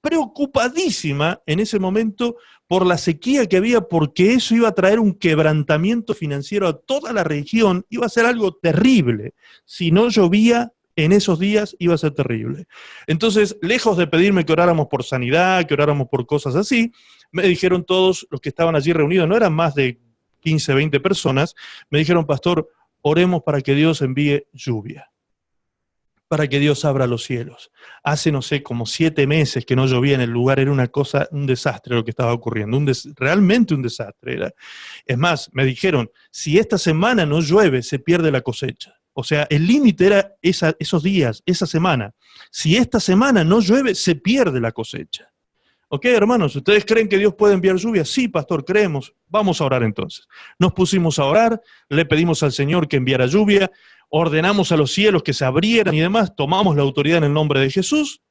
en ese momento por la sequía que había, porque eso iba a traer un quebrantamiento financiero a toda la región, iba a ser algo terrible. Si no llovía en esos días, iba a ser terrible. Entonces, lejos de pedirme que oráramos por sanidad, que oráramos por cosas así, me dijeron todos los que estaban allí reunidos, no eran más de 15, 20 personas, me dijeron, pastor, oremos para que Dios envíe lluvia, para que Dios abra los cielos. Hace, no sé, como 7 meses que no llovía en el lugar, era una cosa, un desastre lo que estaba ocurriendo, realmente un desastre era. Es más, me dijeron, si esta semana no llueve, se pierde la cosecha. O sea, el límite era esos días, esa semana. Si esta semana no llueve, se pierde la cosecha. ¿Ok, hermanos? ¿Ustedes creen que Dios puede enviar lluvia? Sí, pastor, creemos. Vamos a orar entonces. Nos pusimos a orar, le pedimos al Señor que enviara lluvia, ordenamos a los cielos que se abrieran y demás, tomamos la autoridad en el nombre de Jesús,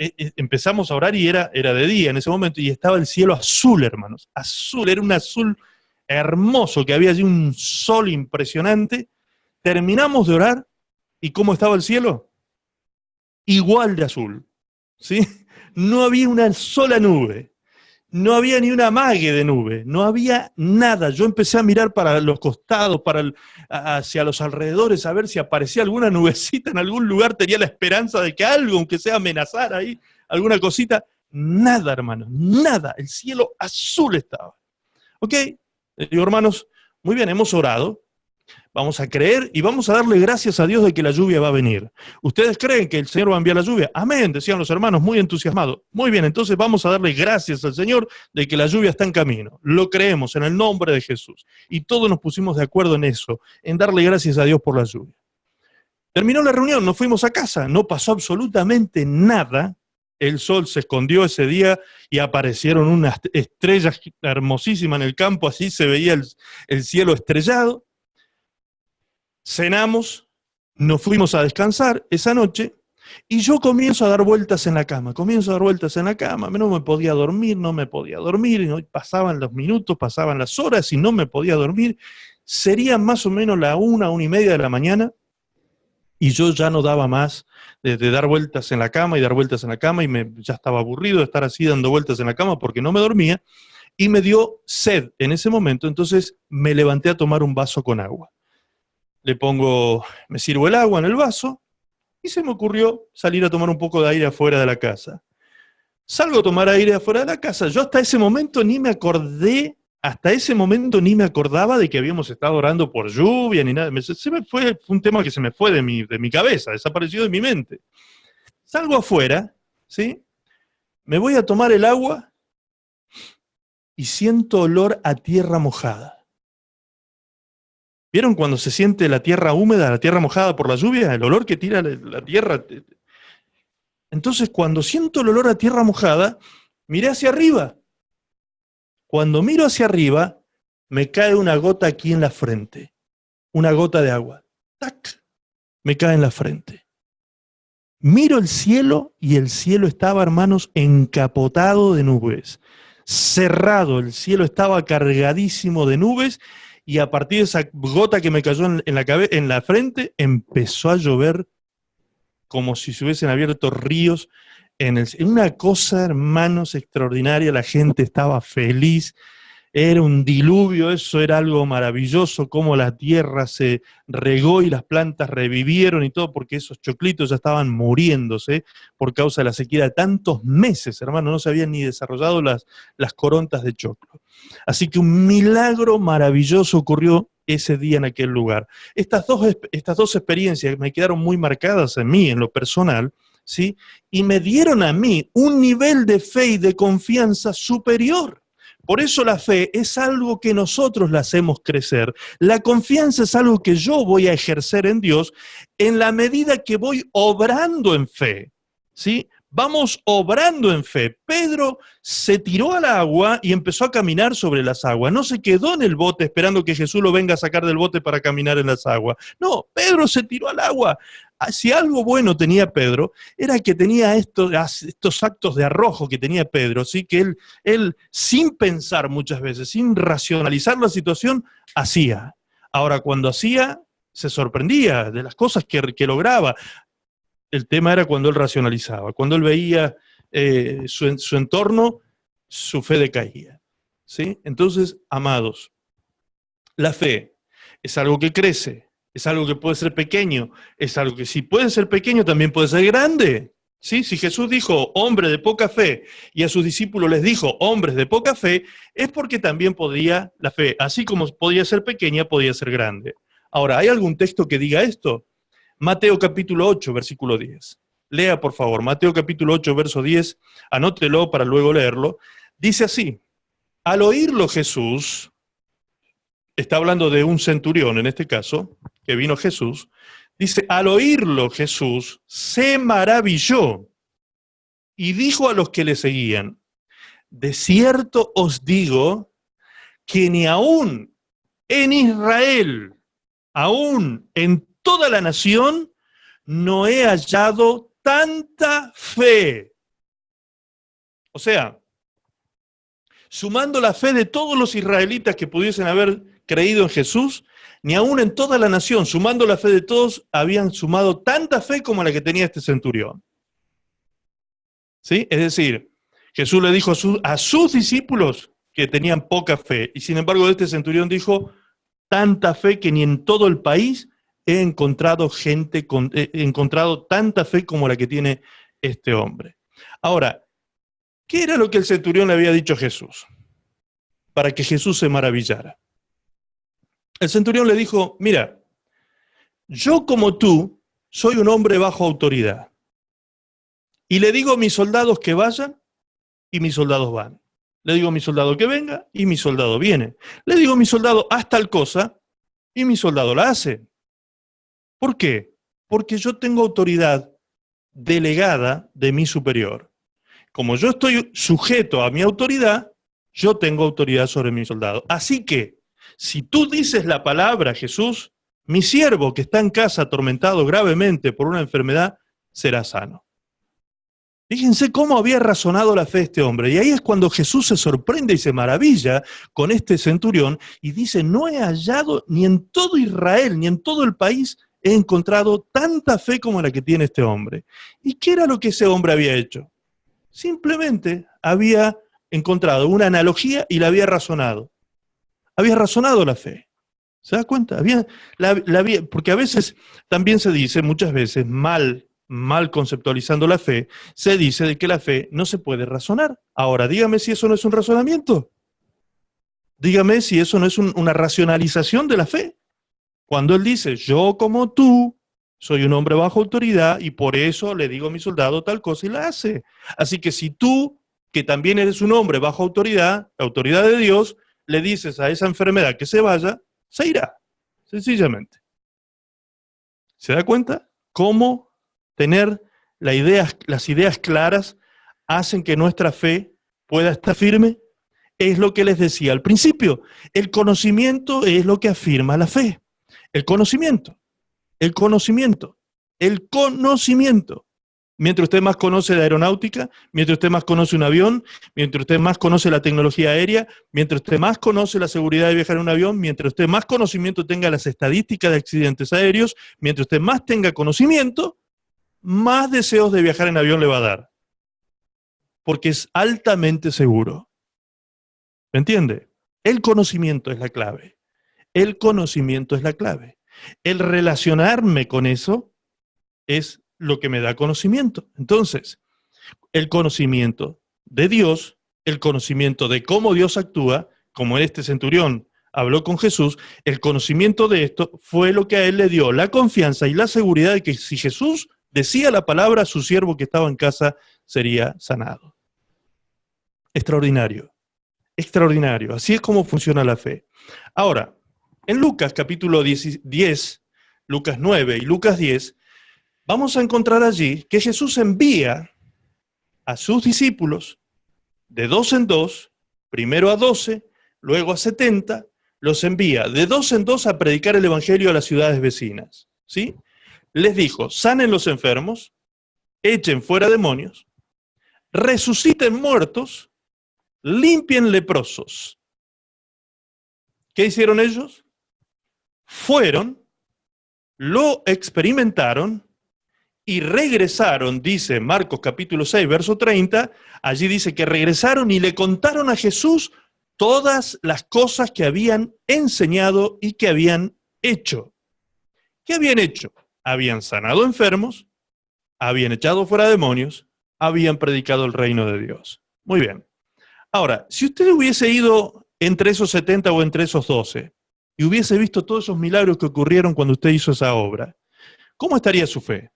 empezamos a orar y era de día en ese momento y estaba el cielo azul, hermanos. Azul, era un azul hermoso, que había allí un sol impresionante. Terminamos de orar y ¿cómo estaba el cielo? Igual de azul, ¿sí? No había una sola nube, no había ni una amague de nube, no había nada. Yo empecé a mirar para los costados, hacia los alrededores, a ver si aparecía alguna nubecita en algún lugar, tenía la esperanza de que algo, aunque sea amenazar ahí, alguna cosita. Nada, hermanos, nada, el cielo azul estaba. ¿Ok? Digo, hermanos, muy bien, hemos orado. Vamos a creer y vamos a darle gracias a Dios de que la lluvia va a venir. ¿Ustedes creen que el Señor va a enviar la lluvia? Amén, decían los hermanos, muy entusiasmados. Muy bien, entonces vamos a darle gracias al Señor de que la lluvia está en camino. Lo creemos en el nombre de Jesús. Y todos nos pusimos de acuerdo en eso, en darle gracias a Dios por la lluvia. Terminó la reunión, nos fuimos a casa, no pasó absolutamente nada. El sol se escondió ese día y aparecieron unas estrellas hermosísimas en el campo, así se veía el cielo estrellado. Cenamos, nos fuimos a descansar esa noche y yo comienzo a dar vueltas en la cama, no me podía dormir, y pasaban los minutos, pasaban las horas y no me podía dormir. Sería más o menos la 1:30 de la mañana, y yo ya no daba más de dar vueltas en la cama y dar vueltas en la cama, y ya estaba aburrido de estar así dando vueltas en la cama porque no me dormía, y me dio sed en ese momento. Entonces me levanté a tomar un vaso con agua. Me sirvo el agua en el vaso, y se me ocurrió salir a tomar un poco de aire afuera de la casa. Salgo a tomar aire afuera de la casa. Yo hasta ese momento ni me acordaba de que habíamos estado orando por lluvia ni nada. Fue un tema que se me fue de mi cabeza, desapareció de mi mente. Salgo afuera, ¿sí? Me voy a tomar el agua y siento olor a tierra mojada. ¿Vieron cuando se siente la tierra húmeda, la tierra mojada por la lluvia? El olor que tira la tierra. Entonces, cuando siento el olor a tierra mojada, miré hacia arriba. Cuando miro hacia arriba, me cae una gota aquí en la frente. Una gota de agua. ¡Tac! Me cae en la frente. Miro el cielo y el cielo estaba, hermanos, encapotado de nubes. Cerrado, el cielo estaba cargadísimo de nubes, y a partir de esa gota que me cayó en la frente, empezó a llover como si se hubiesen abierto ríos en una cosa, hermanos, extraordinaria. La gente estaba feliz, era un diluvio, eso era algo maravilloso, cómo la tierra se regó y las plantas revivieron y todo, porque esos choclitos ya estaban muriéndose por causa de la sequía de tantos meses, hermano, no se habían ni desarrollado las corontas de choclo. Así que un milagro maravilloso ocurrió ese día en aquel lugar. Estas dos experiencias me quedaron muy marcadas en mí, en lo personal, ¿sí? Y me dieron a mí un nivel de fe y de confianza superior. Por eso la fe es algo que nosotros la hacemos crecer. La confianza es algo que yo voy a ejercer en Dios en la medida que voy obrando en fe, ¿sí? Vamos obrando en fe. Pedro se tiró al agua y empezó a caminar sobre las aguas. No se quedó en el bote esperando que Jesús lo venga a sacar del bote para caminar en las aguas. No, Pedro se tiró al agua. Si algo bueno tenía Pedro, era que tenía estos actos de arrojo que tenía Pedro, ¿sí? Que él, sin pensar muchas veces, sin racionalizar la situación, hacía. Ahora, cuando hacía, se sorprendía de las cosas que lograba. El tema era cuando él racionalizaba, cuando él veía su entorno, su fe decaía, ¿sí? Entonces, amados, la fe es algo que crece, es algo que puede ser pequeño, es algo que si puede ser pequeño también puede ser grande, ¿sí? Si Jesús dijo hombre de poca fe y a sus discípulos les dijo hombres de poca fe, es porque también podía la fe, así como podía ser pequeña, podía ser grande. Ahora, ¿hay algún texto que diga esto? Mateo capítulo 8, versículo 10. Lea, por favor, Mateo capítulo 8, verso 10, anótelo para luego leerlo. Dice así: al oírlo Jesús, está hablando de un centurión en este caso, que vino Jesús, dice, al oírlo Jesús se maravilló y dijo a los que le seguían, de cierto os digo que ni aún en Israel, aún en toda la nación, no he hallado tanta fe. O sea, sumando la fe de todos los israelitas que pudiesen haber creído en Jesús, ni aún en toda la nación, sumando la fe de todos, habían sumado tanta fe como la que tenía este centurión. ¿Sí? Es decir, Jesús le dijo a sus discípulos que tenían poca fe, y sin embargo este centurión dijo, tanta fe que ni en todo el país he encontrado tanta fe como la que tiene este hombre. Ahora, ¿qué era lo que el centurión le había dicho a Jesús? Para que Jesús se maravillara. El centurión le dijo, mira, yo como tú soy un hombre bajo autoridad. Y le digo a mis soldados que vayan y mis soldados van. Le digo a mi soldado que venga y mi soldado viene. Le digo a mi soldado haz tal cosa y mi soldado la hace. ¿Por qué? Porque yo tengo autoridad delegada de mi superior. Como yo estoy sujeto a mi autoridad, yo tengo autoridad sobre mi soldado. Así que, si tú dices la palabra, Jesús, mi siervo que está en casa atormentado gravemente por una enfermedad, será sano. Fíjense cómo había razonado la fe de este hombre. Y ahí es cuando Jesús se sorprende y se maravilla con este centurión y dice, no he hallado ni en todo Israel, ni en todo el país he encontrado tanta fe como la que tiene este hombre. ¿Y qué era lo que ese hombre había hecho? Simplemente había encontrado una analogía y la había razonado. Había razonado la fe. ¿Se da cuenta? Porque a veces también se dice, muchas veces, mal conceptualizando la fe, se dice de que la fe no se puede razonar. Ahora, dígame si eso no es un razonamiento. Dígame si eso no es una racionalización de la fe. Cuando él dice, yo como tú, soy un hombre bajo autoridad y por eso le digo a mi soldado tal cosa y la hace. Así que si tú, que también eres un hombre bajo autoridad, la autoridad de Dios, le dices a esa enfermedad que se vaya, se irá, sencillamente. ¿Se da cuenta? Cómo tener las ideas claras hacen que nuestra fe pueda estar firme. Es lo que les decía al principio. El conocimiento es lo que afirma la fe. El conocimiento, el conocimiento, el conocimiento. Mientras usted más conoce de aeronáutica, mientras usted más conoce un avión, mientras usted más conoce la tecnología aérea, mientras usted más conoce la seguridad de viajar en un avión, mientras usted más conocimiento tenga las estadísticas de accidentes aéreos, mientras usted más tenga conocimiento, más deseos de viajar en avión le va a dar. Porque es altamente seguro. ¿Me entiende? El conocimiento es la clave. El conocimiento es la clave. El relacionarme con eso es lo que me da conocimiento. Entonces, el conocimiento de Dios, el conocimiento de cómo Dios actúa, como este centurión habló con Jesús, el conocimiento de esto fue lo que a él le dio la confianza y la seguridad de que si Jesús decía la palabra, su siervo que estaba en casa sería sanado. Extraordinario, extraordinario. Así es como funciona la fe. Ahora, en Lucas capítulo 10, Lucas 9 y Lucas 10, vamos a encontrar allí que Jesús envía a sus discípulos de 2 en 2, primero a 12, luego a 70, los envía de 2 en 2 a predicar el evangelio a las ciudades vecinas. ¿Sí? Les dijo, sanen los enfermos, echen fuera demonios, resuciten muertos, limpien leprosos. ¿Qué hicieron ellos? Fueron, lo experimentaron y regresaron, dice Marcos capítulo 6, verso 30, allí dice que regresaron y le contaron a Jesús todas las cosas que habían enseñado y que habían hecho. ¿Qué habían hecho? Habían sanado enfermos, habían echado fuera demonios, habían predicado el reino de Dios. Muy bien. Ahora, si usted hubiese ido entre esos 70 o entre esos 12 y hubiese visto todos esos milagros que ocurrieron cuando usted hizo esa obra, ¿cómo estaría su fe?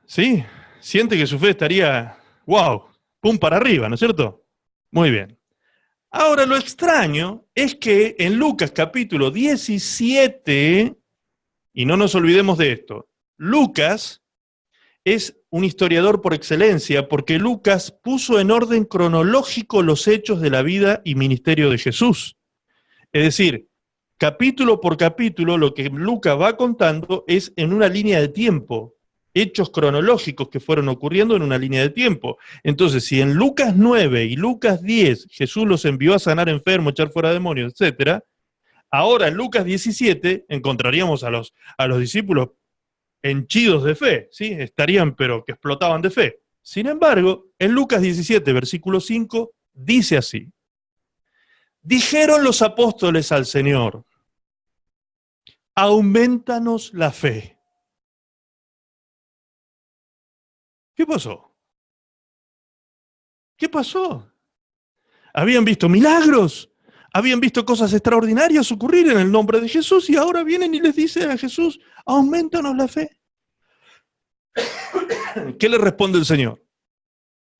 ¿Sí? Siente que su fe estaría, wow, pum para arriba, ¿no es cierto? Muy bien. Ahora, lo extraño es que en Lucas capítulo 17, y no nos olvidemos de esto, Lucas es un historiador por excelencia porque Lucas puso en orden cronológico los hechos de la vida y ministerio de Jesús. Es decir, capítulo por capítulo, lo que Lucas va contando es en una línea de tiempo, hechos cronológicos que fueron ocurriendo en una línea de tiempo. Entonces, si en Lucas 9 y Lucas 10 Jesús los envió a sanar enfermos, echar fuera demonios, etc., ahora en Lucas 17 encontraríamos a los discípulos henchidos de fe, ¿sí? Estarían, pero que explotaban de fe. Sin embargo, en Lucas 17, versículo 5, dice así: dijeron los apóstoles al Señor, aumentanos la fe. ¿Qué pasó? ¿Qué pasó? Habían visto milagros, habían visto cosas extraordinarias ocurrir en el nombre de Jesús y ahora vienen y les dicen a Jesús, aumentanos la fe. ¿Qué le responde el Señor?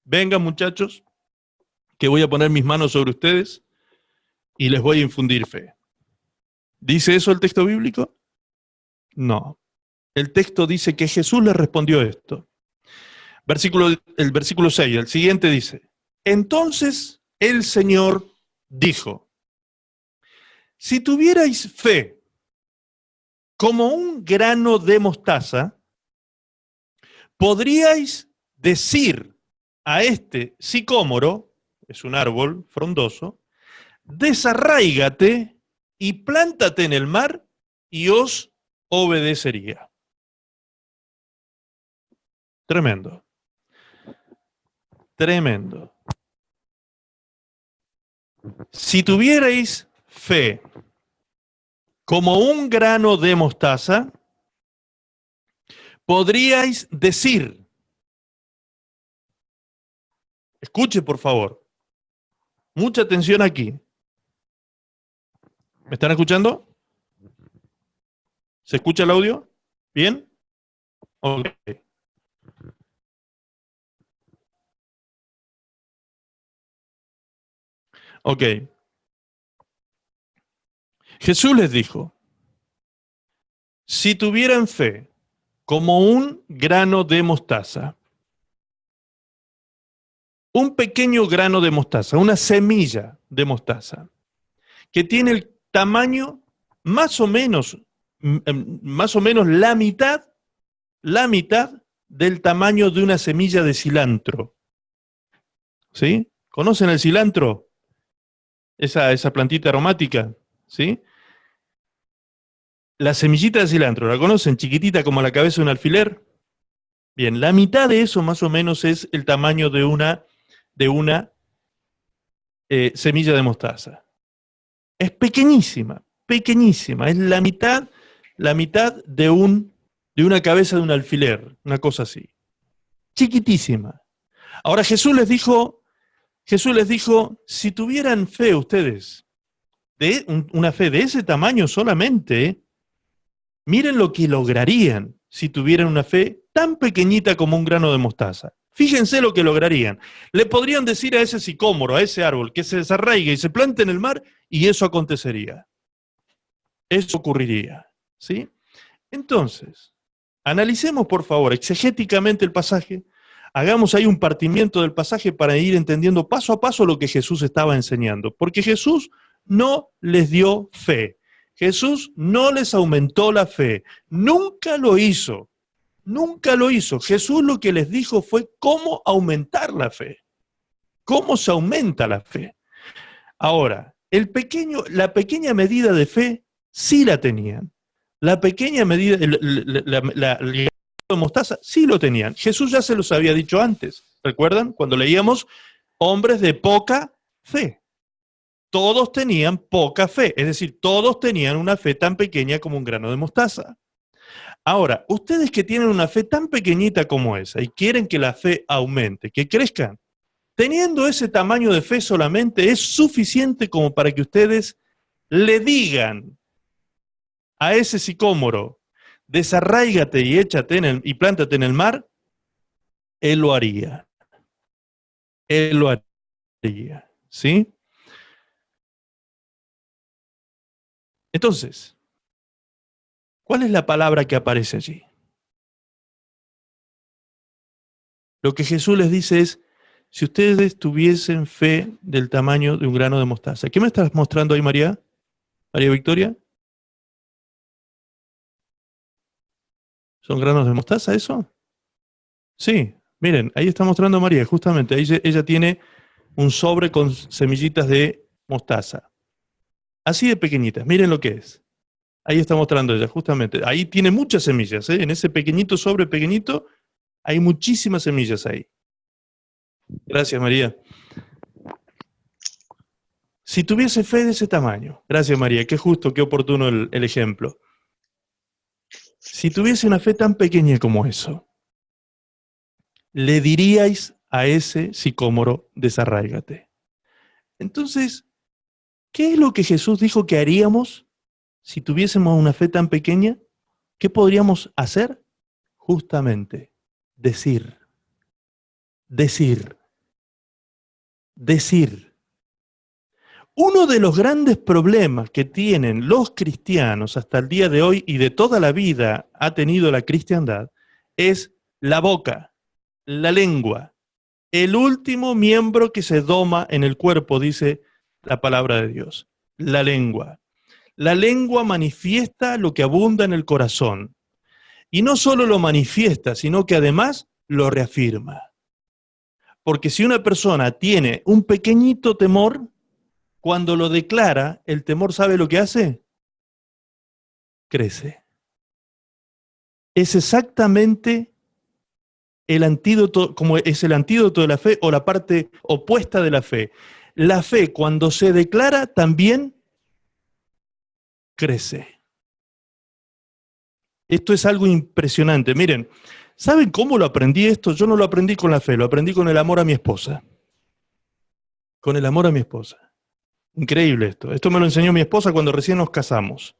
Vengan muchachos, que voy a poner mis manos sobre ustedes y les voy a infundir fe. ¿Dice eso el texto bíblico? No. El texto dice que Jesús le respondió esto. El versículo 6, el siguiente dice, entonces el Señor dijo, si tuvierais fe como un grano de mostaza, podríais decir a este sicómoro, es un árbol frondoso, desarráigate y plántate en el mar y os obedecería. Tremendo. Tremendo. Si tuvierais fe como un grano de mostaza, podríais decir, escuche por favor, mucha atención aquí. ¿Me están escuchando? ¿Se escucha el audio? ¿Bien? Ok. Ok. Jesús les dijo, si tuvieran fe como un grano de mostaza, un pequeño grano de mostaza, una semilla de mostaza, que tiene el tamaño más o menos la mitad del tamaño de una semilla de cilantro. ¿Sí? ¿Conocen el cilantro? Esa plantita aromática, ¿sí? La semillita de cilantro, ¿la conocen? Chiquitita como la cabeza de un alfiler. Bien, la mitad de eso más o menos es el tamaño de una semilla de mostaza. Es pequeñísima, pequeñísima. Es la mitad de una cabeza de un alfiler, una cosa así. Chiquitísima. Ahora Jesús les dijo, si tuvieran fe ustedes, una fe de ese tamaño solamente, miren lo que lograrían si tuvieran una fe tan pequeñita como un grano de mostaza. Fíjense lo que lograrían. Le podrían decir a ese sicómoro, a ese árbol, que se desarraigue y se plante en el mar, y eso acontecería. Eso ocurriría. ¿Sí? Entonces, analicemos por favor exegéticamente el pasaje, hagamos ahí un partimiento del pasaje para ir entendiendo paso a paso lo que Jesús estaba enseñando. Porque Jesús no les dio fe. Jesús no les aumentó la fe. Nunca lo hizo. Nunca lo hizo. Jesús lo que les dijo fue cómo aumentar la fe. ¿Cómo se aumenta la fe? Ahora, la pequeña medida de fe sí la tenían. La pequeña medida, el de mostaza, sí lo tenían. Jesús ya se los había dicho antes. ¿Recuerdan? Cuando leíamos hombres de poca fe. Todos tenían poca fe, es decir, todos tenían una fe tan pequeña como un grano de mostaza. Ahora, ustedes que tienen una fe tan pequeñita como esa y quieren que la fe aumente, que crezcan, teniendo ese tamaño de fe solamente es suficiente como para que ustedes le digan a ese sicómoro, desarráigate y échate y plántate en el mar, él lo haría. Él lo haría, ¿sí? Entonces, ¿cuál es la palabra que aparece allí? Lo que Jesús les dice es, si ustedes tuviesen fe del tamaño de un grano de mostaza. ¿Qué me estás mostrando ahí, María? María Victoria. ¿Son granos de mostaza eso? Sí, miren, ahí está mostrando María, justamente. Ella tiene un sobre con semillitas de mostaza. Así de pequeñitas, miren lo que es. Ahí está mostrando ella, justamente. Ahí tiene muchas semillas, ¿eh? En ese pequeñito sobre pequeñito hay muchísimas semillas ahí. Gracias, María. Si tuviese fe de ese tamaño, gracias, María, qué justo, qué oportuno el ejemplo. Si tuviese una fe tan pequeña como eso, le diríais a ese sicómoro, desarráigate. Entonces, ¿qué es lo que Jesús dijo que haríamos si tuviésemos una fe tan pequeña? ¿Qué podríamos hacer? Justamente, decir. Uno de los grandes problemas que tienen los cristianos hasta el día de hoy y de toda la vida ha tenido la cristiandad es la boca, la lengua, el último miembro que se doma en el cuerpo, dice la palabra de Dios, la lengua. La lengua manifiesta lo que abunda en el corazón. Y no solo lo manifiesta, sino que además lo reafirma. Porque si una persona tiene un pequeñito temor, cuando lo declara, el temor, ¿sabe lo que hace? Crece. Es exactamente el antídoto, como es el antídoto de la fe o la parte opuesta de la fe. La fe, cuando se declara, también crece. Esto es algo impresionante. Miren, ¿saben cómo lo aprendí esto? Yo no lo aprendí con la fe, lo aprendí con el amor a mi esposa. Con el amor a mi esposa. Increíble esto. Esto me lo enseñó mi esposa cuando recién nos casamos.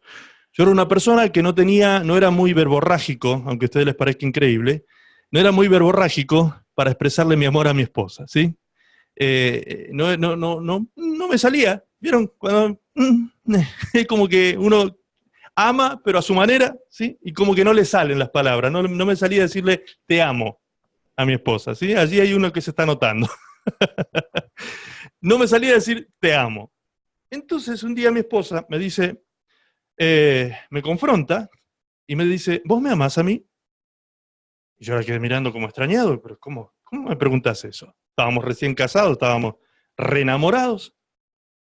Yo era una persona que no era muy verborrágico, aunque a ustedes les parezca increíble, no era muy verborrágico para expresarle mi amor a mi esposa, ¿sí? No me salía, ¿vieron? Cuando, es como que uno ama, pero a su manera, ¿sí? Y como que no le salen las palabras, no me salía a decirle te amo a mi esposa, ¿sí? Allí hay uno que se está notando. No me salía a decir te amo. Entonces un día mi esposa me dice, me confronta y me dice, ¿vos me amás a mí? Y yo la quedé mirando como extrañado, pero ¿cómo me preguntás eso? Estábamos recién casados, estábamos re enamorados.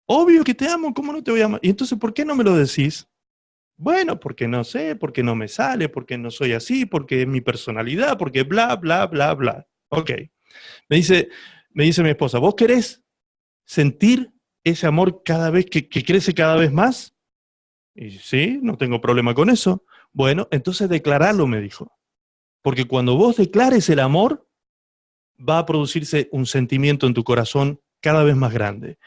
Obvio que te amo, ¿cómo no te voy a amar? Y entonces, ¿por qué no me lo decís? Bueno, porque no sé, porque no me sale, porque no soy así, porque es mi personalidad, porque bla, bla, bla, bla. Ok. Me dice, me dice mi esposa, ¿vos querés sentir ese amor cada vez que crece cada vez más? Y sí, no tengo problema con eso. Bueno, entonces declaralo, me dijo. Porque cuando vos declares el amor, va a producirse un sentimiento en tu corazón cada vez más grande.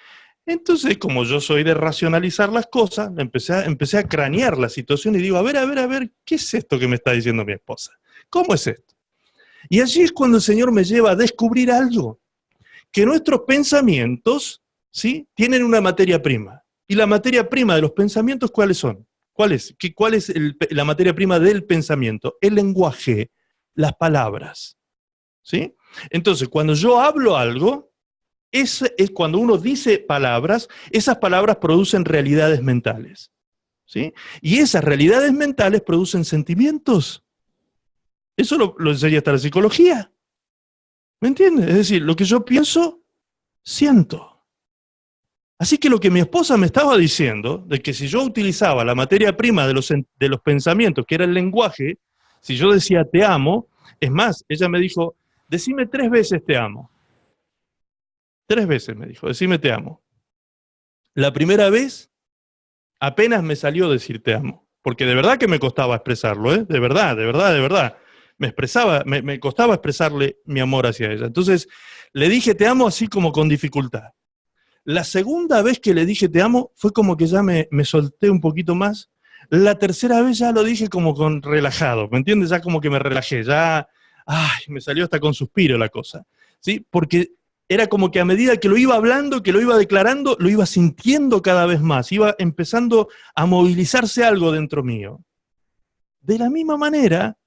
Entonces, como yo soy de racionalizar las cosas, empecé a cranear la situación y digo, a ver, ¿qué es esto que me está diciendo mi esposa? ¿Cómo es esto? Y allí es cuando el Señor me lleva a descubrir algo, que nuestros pensamientos, ¿sí?, tienen una materia prima. Y la materia prima de los pensamientos, ¿cuáles son? ¿Cuál es la materia prima del pensamiento? El lenguaje, las palabras, ¿sí? Entonces, cuando yo hablo algo, es cuando uno dice palabras, esas palabras producen realidades mentales, ¿sí? Y esas realidades mentales producen sentimientos. Eso lo enseña hasta la psicología. ¿Me entiendes? Es decir, lo que yo pienso, siento. Así que lo que mi esposa me estaba diciendo, de que si yo utilizaba la materia prima de los pensamientos, que era el lenguaje, si yo decía te amo, es más, ella me dijo, decime 3 veces te amo. 3 veces me dijo, decime te amo. La primera vez, apenas me salió decir te amo, porque de verdad que me costaba expresarlo, ¿eh? De verdad, de verdad, de verdad. Me costaba expresarle mi amor hacia ella. Entonces, le dije te amo así como con dificultad. La segunda vez que le dije te amo fue como que ya me solté un poquito más. La tercera vez ya lo dije como con relajado, ¿me entiendes? Ya como que me relajé, ya, ay, me salió hasta con suspiro la cosa, ¿sí? Porque era como que a medida que lo iba hablando, que lo iba declarando, lo iba sintiendo cada vez más, iba empezando a movilizarse algo dentro mío. De la misma manera,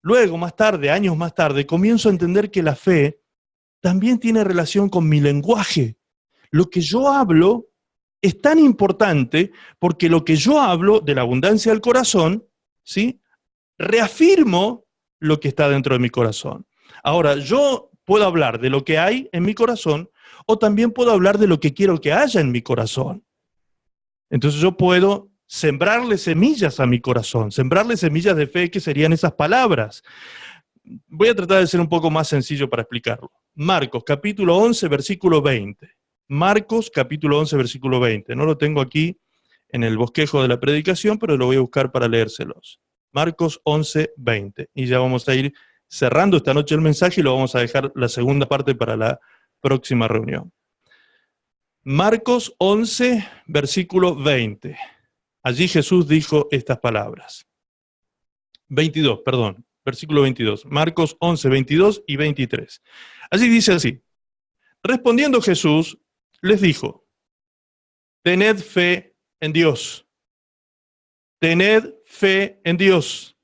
luego, más tarde, años más tarde, comienzo a entender que la fe también tiene relación con mi lenguaje. Lo que yo hablo es tan importante porque lo que yo hablo de la abundancia del corazón, ¿sí?, reafirmo lo que está dentro de mi corazón. Ahora, yo puedo hablar de lo que hay en mi corazón o también puedo hablar de lo que quiero que haya en mi corazón. Entonces yo puedo sembrarle semillas a mi corazón, sembrarle semillas de fe, que serían esas palabras. Voy a tratar de ser un poco más sencillo para explicarlo. Marcos, capítulo 11, versículo 20. Marcos, capítulo 11, versículo 20. No lo tengo aquí en el bosquejo de la predicación, pero lo voy a buscar para leérselos. Marcos 11, 20. Y ya vamos a ir cerrando esta noche el mensaje y lo vamos a dejar la segunda parte para la próxima reunión. Marcos 11, versículo 20. Allí Jesús dijo estas palabras. 22, perdón, versículo 22. Marcos 11, 22 y 23. Allí dice así. Respondiendo Jesús, les dijo, tened fe en Dios. Tened fe en Dios.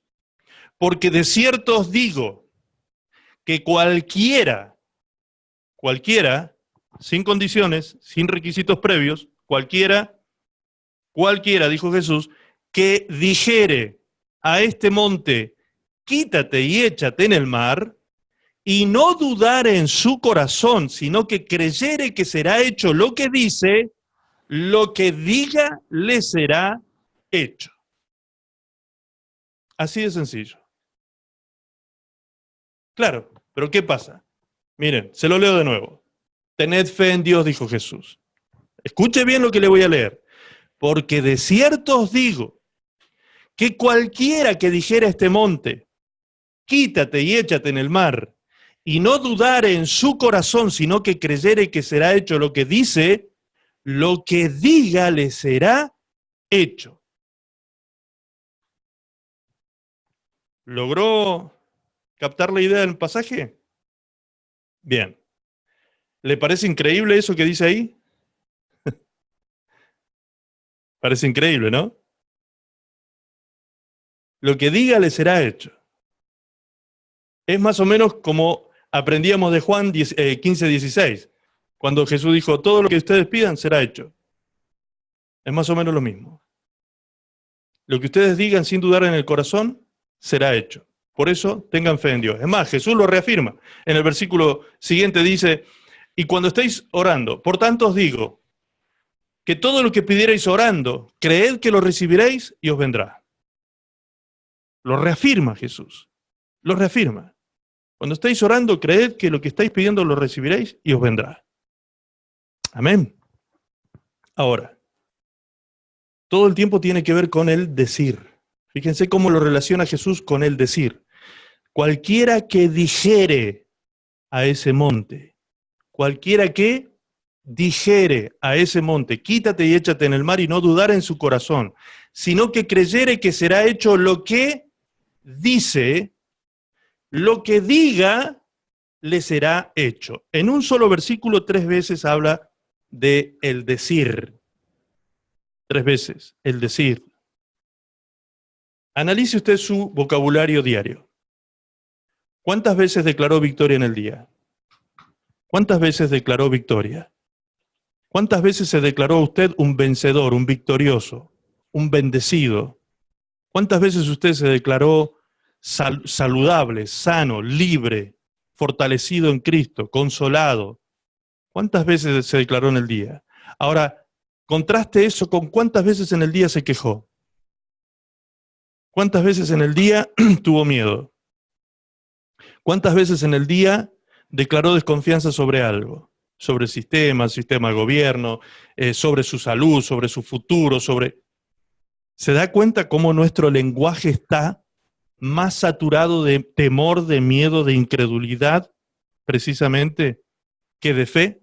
Porque de cierto os digo que cualquiera, sin condiciones, sin requisitos previos, cualquiera, dijo Jesús, que dijere a este monte, quítate y échate en el mar, y no dudare en su corazón, sino que creyere que será hecho lo que dice, lo que diga le será hecho. Así de sencillo. Claro, pero ¿qué pasa? Miren, se lo leo de nuevo. Tened fe en Dios, dijo Jesús. Escuche bien lo que le voy a leer. Porque de cierto os digo, que cualquiera que dijera a este monte, quítate y échate en el mar, y no dudare en su corazón, sino que creyere que será hecho lo que dice, lo que diga le será hecho. ¿Logró captar la idea del pasaje? Bien. ¿Le parece increíble eso que dice ahí? Parece increíble, ¿no? Lo que diga le será hecho. Es más o menos como aprendíamos de Juan 15:16, cuando Jesús dijo, todo lo que ustedes pidan será hecho. Es más o menos lo mismo. Lo que ustedes digan sin dudar en el corazón, será hecho. Por eso, tengan fe en Dios. Es más, Jesús lo reafirma. En el versículo siguiente dice, y cuando estéis orando, por tanto os digo, que todo lo que pidierais orando, creed que lo recibiréis y os vendrá. Lo reafirma Jesús. Lo reafirma. Cuando estéis orando, creed que lo que estáis pidiendo lo recibiréis y os vendrá. Amén. Ahora, todo el tiempo tiene que ver con el decir. Fíjense cómo lo relaciona Jesús con el decir. Cualquiera que dijere a ese monte, cualquiera que dijere a ese monte, quítate y échate en el mar y no dudar en su corazón, sino que creyere que será hecho lo que dice, lo que diga le será hecho. En un solo versículo 3 veces habla de el decir. 3 veces, el decir. Analice usted su vocabulario diario. ¿Cuántas veces declaró victoria en el día? ¿Cuántas veces declaró victoria? ¿Cuántas veces se declaró usted un vencedor, un victorioso, un bendecido? ¿Cuántas veces usted se declaró saludable, sano, libre, fortalecido en Cristo, consolado? ¿Cuántas veces se declaró en el día? Ahora, contraste eso con cuántas veces en el día se quejó. ¿Cuántas veces en el día tuvo miedo? ¿Cuántas veces en el día declaró desconfianza sobre algo? Sobre el sistema de gobierno, sobre su salud, sobre su futuro, sobre... ¿Se da cuenta cómo nuestro lenguaje está más saturado de temor, de miedo, de incredulidad, precisamente, que de fe?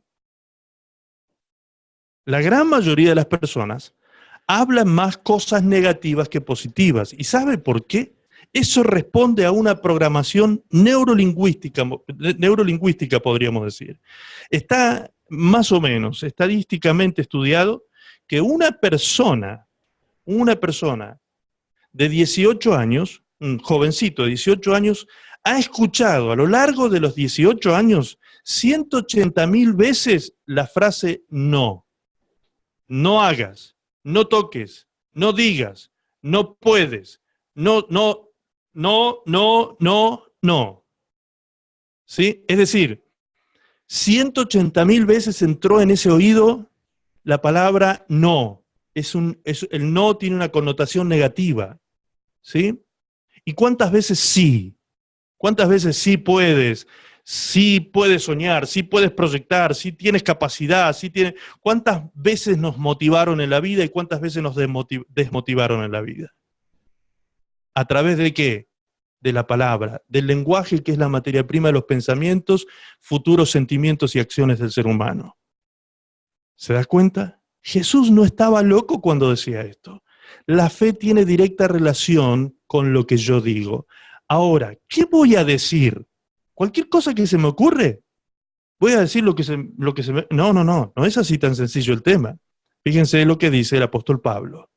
La gran mayoría de las personas hablan más cosas negativas que positivas. ¿Y sabe por qué? Eso responde a una programación neurolingüística podríamos decir. Está más o menos estadísticamente estudiado que una persona de 18 años, un jovencito de 18 años, ha escuchado a lo largo de los 18 años 180.000 veces la frase no. No hagas, no toques, no digas, no puedes, no. ¿Sí? Es decir, 180.000 veces entró en ese oído la palabra no. El no tiene una connotación negativa. ¿Sí? ¿Y cuántas veces sí? ¿Cuántas veces sí puedes? Sí puedes soñar, sí puedes proyectar, sí tienes capacidad, sí tienes... ¿Cuántas veces nos motivaron en la vida y cuántas veces nos desmotivaron en la vida? ¿A través de qué? De la palabra, del lenguaje que es la materia prima de los pensamientos, futuros sentimientos y acciones del ser humano. ¿Se da cuenta? Jesús no estaba loco cuando decía esto. La fe tiene directa relación con lo que yo digo. Ahora, ¿qué voy a decir? ¿Cualquier cosa que se me ocurre? ¿Voy a decir lo que se me... No es así tan sencillo el tema. Fíjense lo que dice el apóstol Pablo.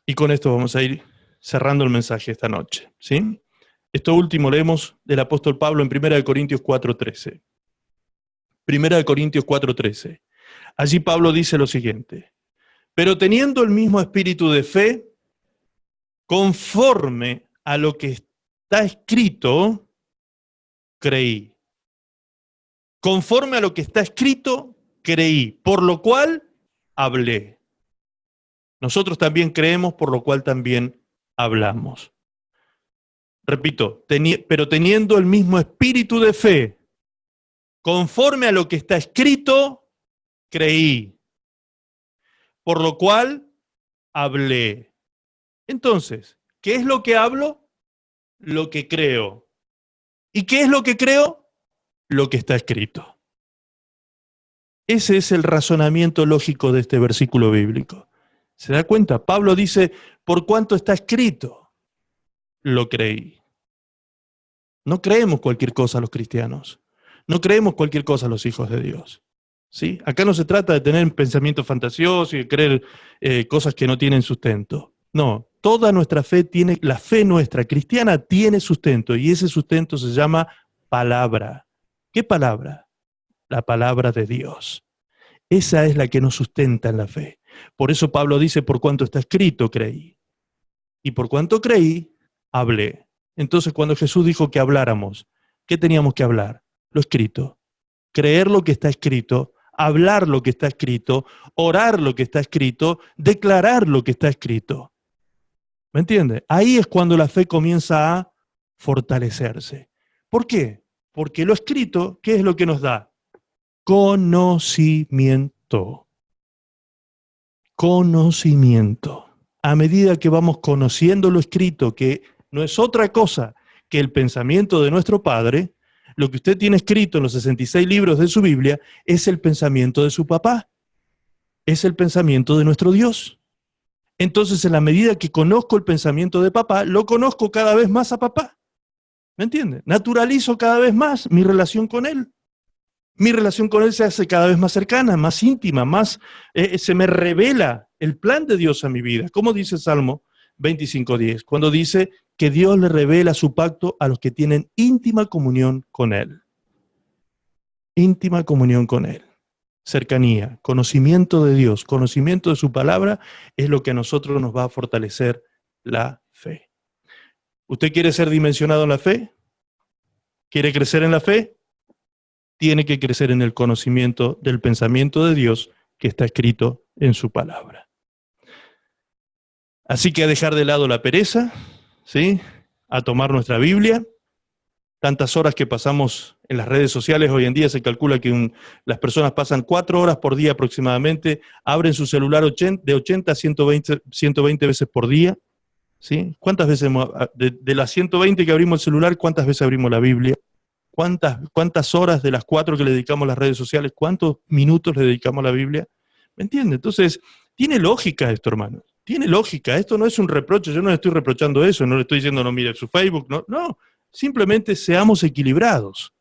Y con esto vamos a ir cerrando el mensaje esta noche, ¿sí? Esto último leemos del apóstol Pablo en 1 Corintios 4:13. 1 Corintios 4:13. Allí Pablo dice lo siguiente: pero teniendo el mismo espíritu de fe, conforme a lo que está escrito, creí. Conforme a lo que está escrito, creí. Por lo cual, hablé. Nosotros también creemos, por lo cual también hablamos. Repito, pero teniendo el mismo espíritu de fe, conforme a lo que está escrito, creí. Por lo cual, hablé. Entonces, ¿qué es lo que hablo? Lo que creo. ¿Y qué es lo que creo? Lo que está escrito. Ese es el razonamiento lógico de este versículo bíblico. ¿Se da cuenta? Pablo dice, por cuanto está escrito, lo creí. No creemos cualquier cosa los cristianos. No creemos cualquier cosa los hijos de Dios. ¿Sí? Acá no se trata de tener pensamientos fantasiosos y de creer cosas que no tienen sustento. No, toda nuestra fe tiene, la fe nuestra cristiana tiene sustento, y ese sustento se llama palabra. ¿Qué palabra? La palabra de Dios. Esa es la que nos sustenta en la fe. Por eso Pablo dice, por cuanto está escrito, creí. Y por cuanto creí, hablé. Entonces, cuando Jesús dijo que habláramos, ¿qué teníamos que hablar? Lo escrito. Creer lo que está escrito, hablar lo que está escrito, orar lo que está escrito, declarar lo que está escrito. ¿Me entiende? Ahí es cuando la fe comienza a fortalecerse. ¿Por qué? Porque lo escrito, ¿qué es lo que nos da? Conocimiento. Conocimiento. A medida que vamos conociendo lo escrito, que no es otra cosa que el pensamiento de nuestro Padre, lo que usted tiene escrito en los 66 libros de su Biblia es el pensamiento de su papá, es el pensamiento de nuestro Dios. Entonces, en la medida que conozco el pensamiento de papá, lo conozco cada vez más a papá. ¿Me entiende? Naturalizo cada vez más mi relación con él. Mi relación con él se hace cada vez más cercana, más íntima, más se me revela el plan de Dios a mi vida. Como dice Salmo 25:10, cuando dice que Dios le revela su pacto a los que tienen íntima comunión con él. Íntima comunión con él. Cercanía, conocimiento de Dios, conocimiento de su palabra es lo que a nosotros nos va a fortalecer la fe. ¿Usted quiere ser dimensionado en la fe? ¿Quiere crecer en la fe? Tiene que crecer en el conocimiento del pensamiento de Dios que está escrito en su palabra. Así que a dejar de lado la pereza, ¿sí? A tomar nuestra Biblia. Tantas horas que pasamos en las redes sociales, hoy en día se calcula que las personas pasan 4 horas por día aproximadamente, abren su celular de 80 a 120 veces por día. ¿Sí? ¿Cuántas veces, de las 120 que abrimos el celular, cuántas veces abrimos la Biblia? ¿Cuántas horas de las 4 que le dedicamos a las redes sociales, cuántos minutos le dedicamos a la Biblia? ¿Me entiende? Entonces, tiene lógica esto, hermano. Tiene lógica. Esto no es un reproche. Yo no le estoy reprochando eso. No le estoy diciendo no mire su Facebook. No, no. Simplemente seamos equilibrados.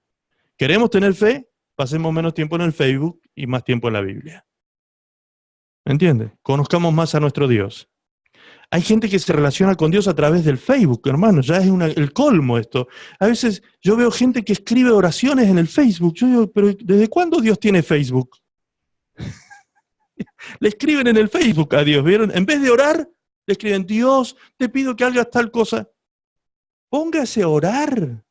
¿Queremos tener fe? Pasemos menos tiempo en el Facebook y más tiempo en la Biblia. ¿Me entiende? Conozcamos más a nuestro Dios. Hay gente que se relaciona con Dios a través del Facebook, hermano, ya es el colmo esto. A veces yo veo gente que escribe oraciones en el Facebook. Yo digo, pero ¿desde cuándo Dios tiene Facebook? Le escriben en el Facebook a Dios, ¿vieron? En vez de orar, le escriben, Dios, te pido que hagas tal cosa. Póngase a orar.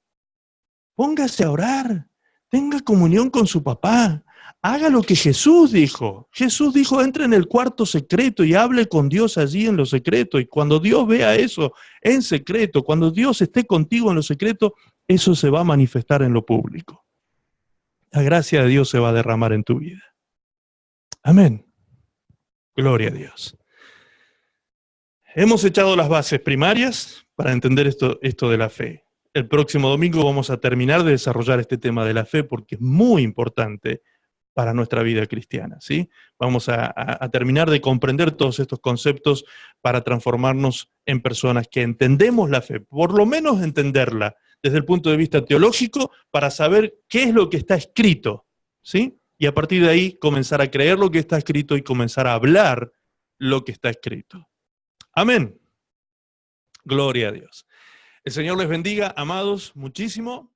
Póngase a orar. Tenga comunión con su papá. Haga lo que Jesús dijo. Jesús dijo, entre en el cuarto secreto y hable con Dios allí en lo secreto. Y cuando Dios vea eso en secreto, cuando Dios esté contigo en lo secreto, eso se va a manifestar en lo público. La gracia de Dios se va a derramar en tu vida. Amén. Gloria a Dios. Hemos echado las bases primarias para entender esto de la fe. El próximo domingo vamos a terminar de desarrollar este tema de la fe porque es muy importante para nuestra vida cristiana, ¿sí? Vamos a terminar de comprender todos estos conceptos para transformarnos en personas que entendemos la fe, por lo menos entenderla desde el punto de vista teológico para saber qué es lo que está escrito, ¿sí? Y a partir de ahí comenzar a creer lo que está escrito y comenzar a hablar lo que está escrito. Amén. Gloria a Dios. El Señor les bendiga, amados, muchísimo.